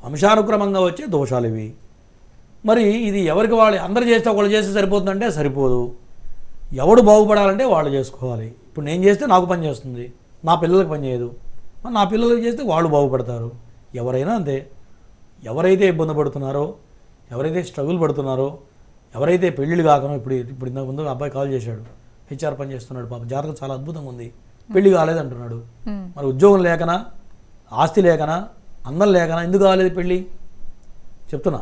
[SPEAKER 2] వంశానుక్రమంగా వచ్చే దోషాలు ఇవి. మరి ఇది ఎవరికి వాళ్ళు అందరు చేస్తే ఒకళ్ళు చేస్తే సరిపోతుందంటే సరిపోదు. ఎవడు బాగుపడాలంటే వాళ్ళు చేసుకోవాలి. ఇప్పుడు నేను చేస్తే నాకు పని చేస్తుంది, నా పిల్లలకు పని చేయదు. మరి నా పిల్లలకు చేస్తే వాళ్ళు బాగుపడతారు. ఎవరైనా అంతే. ఎవరైతే ఇబ్బంది పడుతున్నారో, ఎవరైతే స్ట్రగుల్ పడుతున్నారో, ఎవరైతే పెళ్ళిళ్ళు కాకనో, ఇప్పుడు ఇంతకు ముందు అబ్బాయి కాల్ చేశాడు, హెచ్ఆర్ పని చేస్తున్నాడు, పాపం జాతకం చాలా అద్భుతంగా ఉంది, పెళ్లి కాలేదంటున్నాడు. మరి ఉద్యోగం లేకనా, ఆస్తి లేకనా, అందం లేకనా, ఎందుకు కాలేదు పెళ్ళి చెప్తున్నా.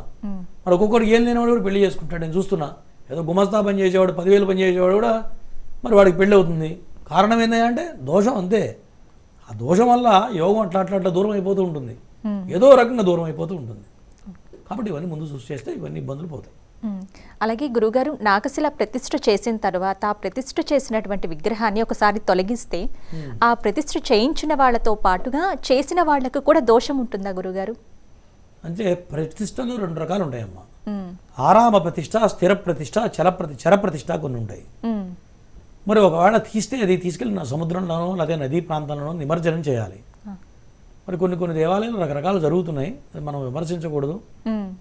[SPEAKER 2] మరి ఒక్కొక్కడికి ఏం లేనివాడు కూడా పెళ్లి చేసుకుంటాడు. నేను చూస్తున్నా, ఏదో గుమస్తా పని చేసేవాడు, 10,000 పని చేసేవాడు కూడా మరి వాడికి పెళ్ళి అవుతుంది. కారణం ఏంటంటే దోషం అంతే. ఆ దోషం వల్ల యోగం అట్లా దూరం అయిపోతూ ఉంటుంది, ఏదో రకంగా దూరం అయిపోతూ ఉంటుంది. కాబట్టి ఇవన్నీ ముందు చూసి చేస్తే ఇవన్నీ ఇబ్బందులు పోతాయి.
[SPEAKER 1] అలాగే గురుగారు, నాగశిల ప్రతిష్ఠ చేసిన తర్వాత ఆ ప్రతిష్ఠ చేసినటువంటి విగ్రహాన్ని ఒకసారి తొలగిస్తే ఆ ప్రతిష్ఠ చేయించిన వాళ్ళతో పాటుగా చేసిన వాళ్లకు కూడా దోషం ఉంటుందా గురుగారు?
[SPEAKER 2] అంటే ప్రతిష్టలు 2 రకాలు ఉంటాయమ్మా. ఆరామ ప్రతిష్ట, స్థిర ప్రతిష్ట, చర ప్రతిష్ట కొన్ని ఉంటాయి. మరి ఒకవేళ తీస్తే అది తీసుకెళ్ళి సముద్రంలోనో లేదా నదీ ప్రాంతంలోనో నిమజ్జనం చేయాలి. మరి కొన్ని దేవాలయాలు రకరకాలు జరుగుతున్నాయి, మనం విమర్శించకూడదు.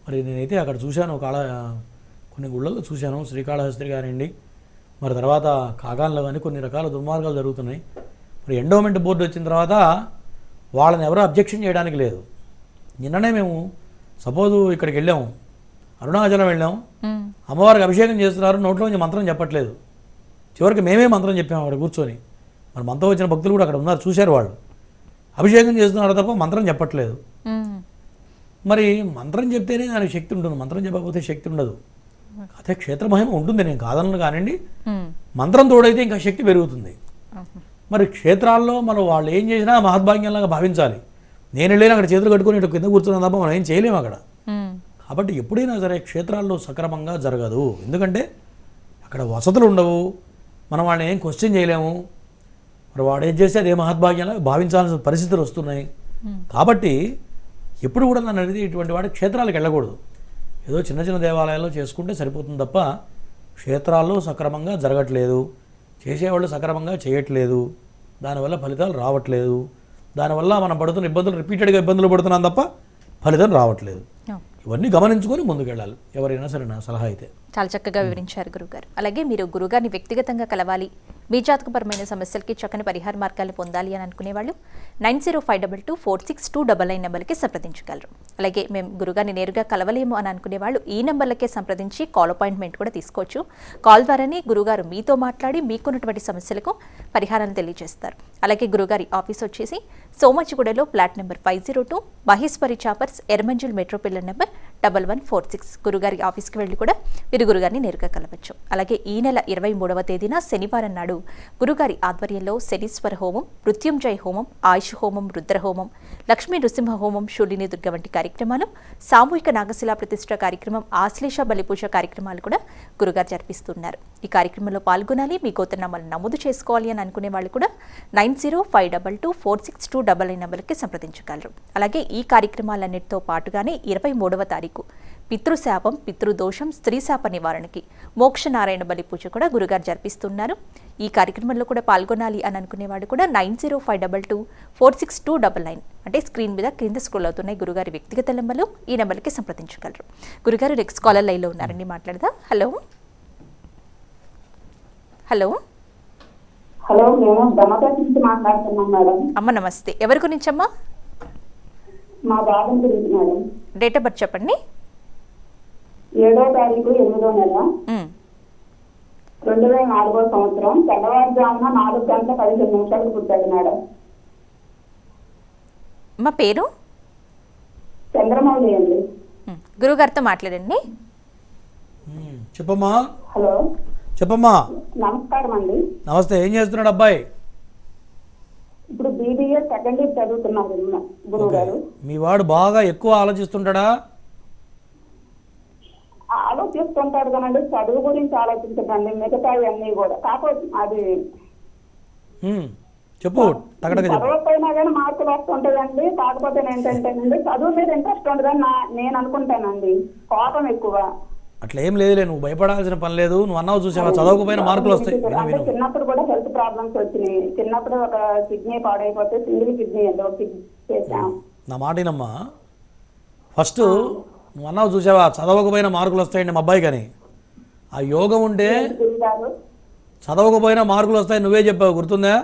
[SPEAKER 2] మరి నేనైతే అక్కడ చూశాను, కొన్ని గుళ్ళల్లో చూశాను, శ్రీకాళహస్తి కానివ్వండి, మరి తర్వాత కాగాన్లో కానీ కొన్ని రకాల దుర్మార్గాలు జరుగుతున్నాయి. మరి ఎండోమెంట్ బోర్డు వచ్చిన తర్వాత వాళ్ళని ఎవరో అబ్జెక్షన్ చేయడానికి లేదు. నిన్ననే మేము సపోజు ఇక్కడికి వెళ్ళాము, అరుణాచలం వెళ్ళాము, అమ్మవారికి అభిషేకం చేస్తున్నారు, నోట్లో నుంచి మంత్రం చెప్పట్లేదు. చివరికి మేమే మంత్రం చెప్పాము అక్కడ కూర్చొని. మరి మనతో వచ్చిన భక్తులు కూడా అక్కడ ఉన్నారు, చూశారు. వాళ్ళు అభిషేకం చేస్తున్నారు తప్ప మంత్రం చెప్పట్లేదు. మరి మంత్రం చెప్తేనే దానికి శక్తి ఉంటుంది, మంత్రం చెప్పకపోతే శక్తి ఉండదు. అదే క్షేత్ర మహిమ ఉంటుంది, నేను కాదనను కానివ్వండి, మంత్రం తోడైతే ఇంకా శక్తి పెరుగుతుంది. మరి క్షేత్రాల్లో మనం వాళ్ళు ఏం చేసినా మహద్భాగ్యంలాగా భావించాలి. నేను వెళ్ళిన అక్కడ చేతులు కట్టుకుని ఇటు కింద కూర్చున్నా తప్ప మనం ఏం చేయలేము అక్కడ. కాబట్టి ఎప్పుడైనా సరే క్షేత్రాల్లో సక్రమంగా జరగదు. ఎందుకంటే అక్కడ వసతులు ఉండవు, మనం వాళ్ళని ఏం క్వశ్చన్ చేయలేము. మరి వాడు ఏం చేస్తే అదే మహద్భాగ్యంలాగా భావించాల్సిన పరిస్థితులు వస్తున్నాయి. కాబట్టి ఎప్పుడు కూడా నన్ను అనేది ఇటువంటి వాడి క్షేత్రాలకు వెళ్ళకూడదు. ఏదో చిన్న దేవాలయాల్లో చేసుకుంటే సరిపోతుంది తప్ప క్షేత్రాల్లో సక్రమంగా జరగట్లేదు, చేసేవాళ్ళు సక్రమంగా చేయట్లేదు, దానివల్ల ఫలితాలు రావట్లేదు. దానివల్ల మనం పడుతున్న ఇబ్బందులు రిపీటెడ్గా ఇబ్బందులు పడుతున్నాం తప్ప ఫలితం రావట్లేదు. ఇవన్నీ గమనించుకొని ముందుకెళ్ళాలి ఎవరైనా సరే. నా సలహా అయితే
[SPEAKER 1] చాలా చక్కగా వివరించారు గురుగారు. అలాగే మీరు గురుగారిని వ్యక్తిగతంగా కలవాలి, మీ జాతకపరమైన సమస్యలకి చక్కని పరిహార మార్గాలు పొందాలి అని అనుకునే వాళ్ళు 9052246299 నెంబర్కి సంప్రదించగలరు. అలాగే మేము గురుగారిని నేరుగా కలవలేము అని అనుకునే వాళ్ళు ఈ నెంబర్లకే సంప్రదించి కాల్ అపాయింట్మెంట్ కూడా తీసుకోవచ్చు. కాల్ ద్వారానే గురుగారు మీతో మాట్లాడి మీకున్నటువంటి సమస్యలకు పరిహారాన్ని తెలియజేస్తారు. అలాగే గురుగారి ఆఫీస్ వచ్చేసి సోమాజిగూడలో flat number 502, Maheshwari chambers, Erramanzil metro pillar number 1146. గురుగారి ఆఫీస్కి వెళ్ళి కూడా మీరు గురుగారిని నేరుగా కలవచ్చు. అలాగే ఈ నెల 23వ తేదీన శనివారం నాడు గురుగారి ఆధ్వర్యంలో శనీశ్వర హోమం, మృత్యుంజయ హోమం, ఆయుష్ హోమం, రుద్ర హోమం, లక్ష్మీ నృసింహ హోమం, శూలిని దుర్గ వంటి కార్యక్రమాలు, సామూహిక నాగశిల ప్రతిష్ఠ కార్యక్రమం, ఆశ్లేష బలిపూజ కార్యక్రమాలు కూడా గురుగారు జరిపిస్తున్నారు. ఈ కార్యక్రమంలో పాల్గొనాలి, మీ గోత్రనామాలను నమోదు చేసుకోవాలి అని అనుకునే వాళ్ళు కూడా 9052246299 నెంబర్కి సంప్రదించగలరు. అలాగే ఈ కార్యక్రమాలన్నిటితో పాటుగానే 23వ తారీఖు పితృశాపం, పితృదోషం, స్త్రీశాప నివారణకి మోక్షనారాయణ బలి పూజ కూడా గురుగారు జరిపిస్తున్నారు. ఈ కార్యక్రమంలో కూడా పాల్గొనాలి అని అనుకునేవాడు కూడా 9052246299 అంటే స్క్రీన్ మీద క్రింద స్క్రోల్ అవుతున్నాయి గురుగారి వ్యక్తిగత నెంబర్లు, ఈ నెంబర్కి సంప్రదించగలరు. గురుగారు నెక్స్ట్ కాలర్ లైన్లో ఉన్నారండి, మాట్లాడదా. హలో హలో
[SPEAKER 9] హలో, మేము దమపేట నుంచి మాట్లాడుతున్నాం మేడం.
[SPEAKER 1] అమ్మ నమస్తే, ఎవరి గురించి అమ్మా?
[SPEAKER 9] మా బాబు గురించి మేడం.
[SPEAKER 1] డేట్ ఆఫ్ బర్త్ చెప్పండి.
[SPEAKER 9] 7వ తారీఖు 8వ నెల 2004వ సంవత్సరం తెల్లవారుజామున 4:15 పుట్టాడు మేడం.
[SPEAKER 1] మా పేరు
[SPEAKER 9] చంద్రమౌళి అండి.
[SPEAKER 1] గురుగారితో మాట్లాడండి.
[SPEAKER 2] చెప్పమ్మా.
[SPEAKER 9] హలో
[SPEAKER 2] చెప్పమ్మా.
[SPEAKER 9] నమస్కారం అండి.
[SPEAKER 2] నమస్తే, ఏం చేస్తున్నాడు అబ్బాయి?
[SPEAKER 9] ఇప్పుడు BBA సెకండ్ ఇయర్ చదువుతున్నారు గురువు గారు.
[SPEAKER 2] మీ వాడు బాగా ఎక్కువ ఆలోచిస్తుంటాడా?
[SPEAKER 9] ఆలోచిస్తుంటాడు కదండి, చదువు గురించి ఆలోచించదండి, మిగతా అన్ని కూడా. కాకపోతే అది
[SPEAKER 2] చెప్పు,
[SPEAKER 9] చదవకపోయినా కానీ మార్కులు వస్తుంటాయండి. కాకపోతే ఏంటంటేనండి, చదువు మీద ఇంట్రెస్ట్ ఉండదని నేను అనుకుంటానండి. కోపం ఎక్కువ.
[SPEAKER 2] అట్లా ఏం లేదులే, నువ్వు భయపడాల్సిన పని లేదు. నువ్వు అన్నావు చూసావా, చదవకపోయిన మార్కులు వస్తాయి.
[SPEAKER 9] అంటే చిన్నప్పుడు కూడా హెల్త్ ప్రాబ్లమ్స్ వచ్చినాయి. చిన్నప్పుడు ఒక కిడ్నీ పాడైపోతే సింగిల్ కిడ్నీ ఏదో చేసాం.
[SPEAKER 2] నా మాట వినమ్మా, ఫస్ట్ నువ్వు అన్నావు చూసావా చదవకపోయిన మార్కులు వస్తాయండి మా అబ్బాయి. కానీ ఆ యోగం ఉంటే చదవకపోయినా మార్కులు వస్తాయి నువ్వే చెప్పావు, గుర్తుందా?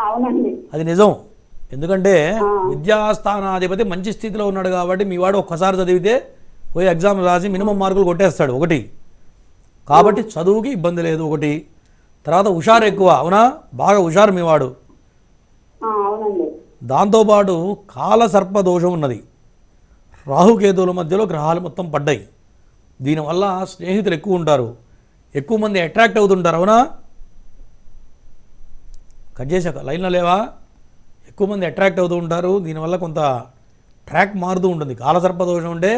[SPEAKER 9] అవునండి,
[SPEAKER 2] అది నిజం. ఎందుకంటే విద్యాస్థానాధిపతి మంచి స్థితిలో ఉన్నాడు కాబట్టి మీ వాడు ఒక్కసారి చదివితే పోయి ఎగ్జామ్ రాసి మినిమం మార్కులు కొట్టేస్తాడు ఒకటి. కాబట్టి చదువుకి ఇబ్బంది లేదు ఒకటి. తర్వాత హుషారు ఎక్కువ, అవునా? బాగా హుషారు మీ వాడు. దాంతోపాటు కాలసర్ప దోషం ఉన్నది. రాహుకేతువుల మధ్యలో గ్రహాలు మొత్తం పడ్డాయి. దీనివల్ల స్నేహితులు ఎక్కువ ఉంటారు, ఎక్కువ మంది అట్రాక్ట్ అవుతుంటారు, అవునా? కట్ చేశాక లైన్లో లేవా? ఎక్కువ మంది అట్రాక్ట్ అవుతూ ఉంటారు. దీనివల్ల కొంత ట్రాక్ మారుతూ ఉంటుంది. కాలసర్ప దోషం ఉంటే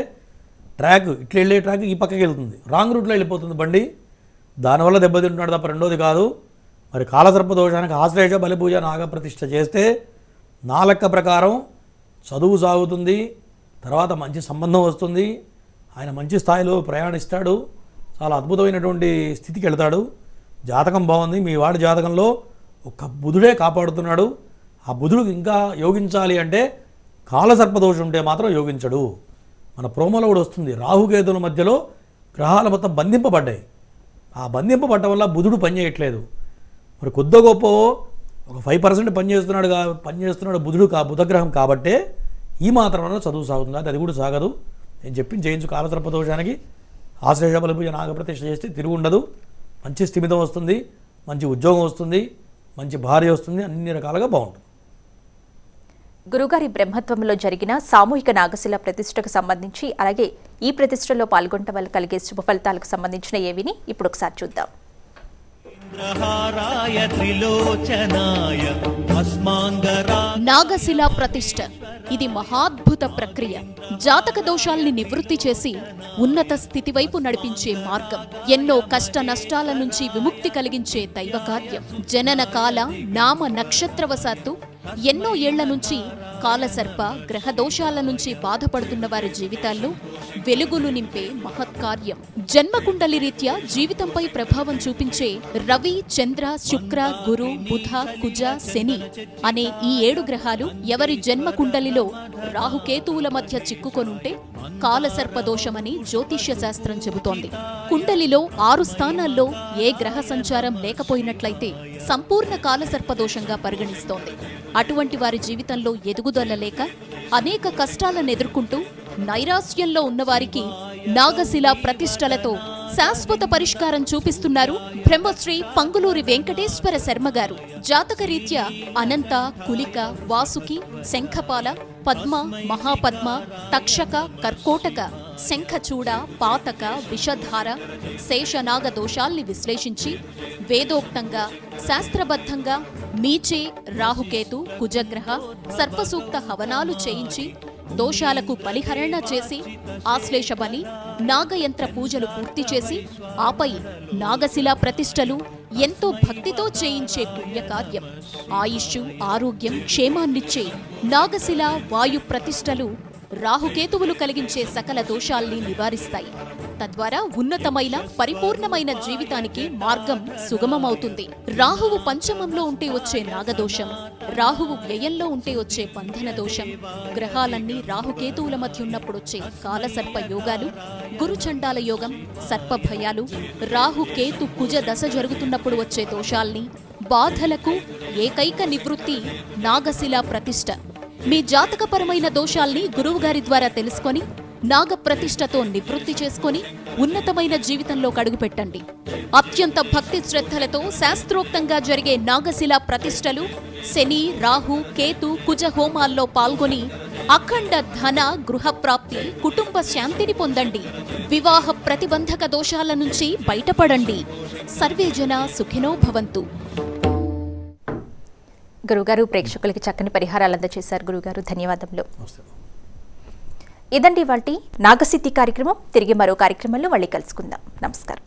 [SPEAKER 2] ట్రాక్ ఇట్లా వెళ్ళే ట్రాక్ ఈ పక్కకి వెళ్తుంది, రాంగ్ రూట్లో వెళ్ళిపోతుంది బండి. దానివల్ల దెబ్బతింటున్నాడు తప్ప రెండోది కాదు. మరి కాలసర్ప దోషానికి ఆశ్లేష బలిపూజ నాగప్రతిష్ఠ చేస్తే నా లెక్క ప్రకారం చదువు సాగుతుంది, తర్వాత మంచి సంబంధం వస్తుంది, ఆయన మంచి స్థాయిలో ప్రయాణిస్తాడు, చాలా అద్భుతమైనటువంటి స్థితికి వెళ్తాడు. జాతకం బాగుంది. మీ వాడి జాతకంలో ఒక్క బుధుడే కాపాడుతున్నాడు. ఆ బుధుడికి ఇంకా యోగించాలి అంటే కాలసర్పదోషం ఉంటే మాత్రం యోగించడు. మన ప్రోమోలో కూడా వస్తుంది, రాహుకేతుల మధ్యలో గ్రహాలు మొత్తం బంధింపబడ్డాయి. ఆ బంధింపబడటం వల్ల బుధుడు పనిచేయట్లేదు. మరి కొద్ది గొప్ప ఒక 5% పనిచేస్తున్నాడు బుధుడు బుధగ్రహం కాబట్టే ఈ మాత్రమే చదువు సాగుతుంది. అది కూడా సాగదు. నేను చెప్పింది చేయించు. కాలసర్పదోషానికి ఆశ్లేష బలిపూజ నాగప్రతిష్ఠ చేస్తే తిరుగు ఉండదు. మంచి స్థిమితం వస్తుంది, మంచి ఉద్యోగం వస్తుంది, మంచి భార్య వస్తుంది, అన్ని రకాలుగా బాగుంటుంది.
[SPEAKER 1] గురుగారి బ్రహ్మత్వంలో జరిగిన సామూహిక నాగశిల ప్రతిష్టకు సంబంధించి, అలాగే ఈ ప్రతిష్టలో పాల్గొనడం వల్ల కలిగే శుభ ఫలితాలకు సంబంధించిన ఏవిని ఇప్పుడు ఒకసారి చూద్దాం.
[SPEAKER 4] నాగశిల ప్రతిష్ఠ ఇది మహాద్భుత ప్రక్రియ. జాతక దోషాల్ని నివృత్తి చేసి ఉన్నత స్థితి వైపు నడిపించే మార్గం. ఎన్నో కష్ట నష్టాల నుంచి విముక్తి కలిగించే దైవ కార్యం. జనన కాల నామ నక్షత్రవశాత్తు ఎన్నో ఏళ్ల నుంచి కాలసర్ప గ్రహ దోషాల నుంచి బాధపడుతున్న వారి జీవితాల్లో వెలుగులు నింపే మహత్కార్యం. జన్మకుండలి రీత్యా జీవితంపై ప్రభావం చూపించే రవి, చంద్ర, శుక్ర, గురు, బుధ, కుజ, శని అనే ఈ 7 గ్రహాలు ఎవరి జన్మకుండలిలో రాహుకేతువుల మధ్య చిక్కుకొనుంటే కాలసర్పదోషమని జ్యోతిష్య శాస్త్రం చెబుతోంది. కుండలిలో 6 స్థానాల్లో ఏ గ్రహ సంచారం లేకపోయినట్లయితే సంపూర్ణ కాలసర్పదోషంగా పరిగణిస్తోంది. అటువంటి వారి జీవితంలో ఎదుగుదల లేక అనేక కష్టాలను ఎదుర్కొంటూ నైరాశ్యంలో ఉన్నవారికి నాగశిల ప్రతిష్టలతో శాశ్వత పరిష్కారం చూపిస్తున్నారు బ్రహ్మశ్రీ పంగులూరి వెంకటేశ్వర శర్మ గారు. జాతకరీత్యా అనంత, కులిక, వాసుకి, శంఖపాల, పద్మ, మహాపద్మ, తక్షక, కర్కోటక, శంఖచూడ, పాతక, విషధార, శేషనాగ దోషాల్ని విశ్లేషించి వేదోక్తంగా శాస్త్రబద్ధంగా మీచే, రాహుకేతు, కుజగ్రహ, సర్పసూక్త హవనాలు చేయించి దోషాలకు బలిహరణ చేసి ఆశ్లేష బలి, నాగయంత్ర పూజలు పూర్తి చేసి ఆపై నాగశిలా ప్రతిష్టలు ఎంతో భక్తితో చేయించే పుణ్యకార్యం. ఆయుష్షు, ఆరోగ్యం, క్షేమాన్నిచ్చే నాగశిల వాయు ప్రతిష్టలు రాహుకేతువులు కలిగించే సకల దోషాల్ని నివారిస్తాయి. తద్వారా ఉన్నతమైన పరిపూర్ణమైన జీవితానికి మార్గం సుగమమవుతుంది. రాహువు పంచమంలో ఉంటే వచ్చే నాగదోషం, రాహువు వ్యయంలో ఉంటే వచ్చే బంధన దోషం, గ్రహాలన్నీ రాహుకేతువుల మధ్య ఉన్నప్పుడు వచ్చే కాలసర్ప యోగాలు, గురుచండాల యోగం, సర్పభయాలు, రాహుకేతు కుజ దశ జరుగుతున్నప్పుడు వచ్చే దోషాల్ని, బాధలకు ఏకైక నివృత్తి నాగశిలా ప్రతిష్ఠ. మీ జాతకపరమైన దోషాల్ని గురువుగారి ద్వారా తెలుసుకొని నాగ ప్రతిష్టతో నివృత్తి చేసుకొని ఉన్నతమైన జీవితంలో అడుగుపెట్టండి. అత్యంత భక్తి శ్రద్ధలతో శాస్త్రోక్తంగా జరిగే నాగశిలా ప్రతిష్టలు శని, రాహు, కేతు, కుజ హోమాల్లో పాల్గొని అఖండ ధన, గృహప్రాప్తి, కుటుంబ శాంతిని పొందండి. వివాహ ప్రతిబంధక దోషాల నుంచి బయటపడండి. సర్వే జన సుఖినో భవంతు.
[SPEAKER 1] గురుగారు, ప్రేక్షకులకి చక్కని పరిహారాలు అందజేశారు. గురుగారు, ధన్యవాదములు. ఇదండి ఇవాల్టి నాగసిద్ధి కార్యక్రమం. తిరిగి మరో కార్యక్రమంలో మళ్ళీ కలుసుకుందాం. నమస్కారం.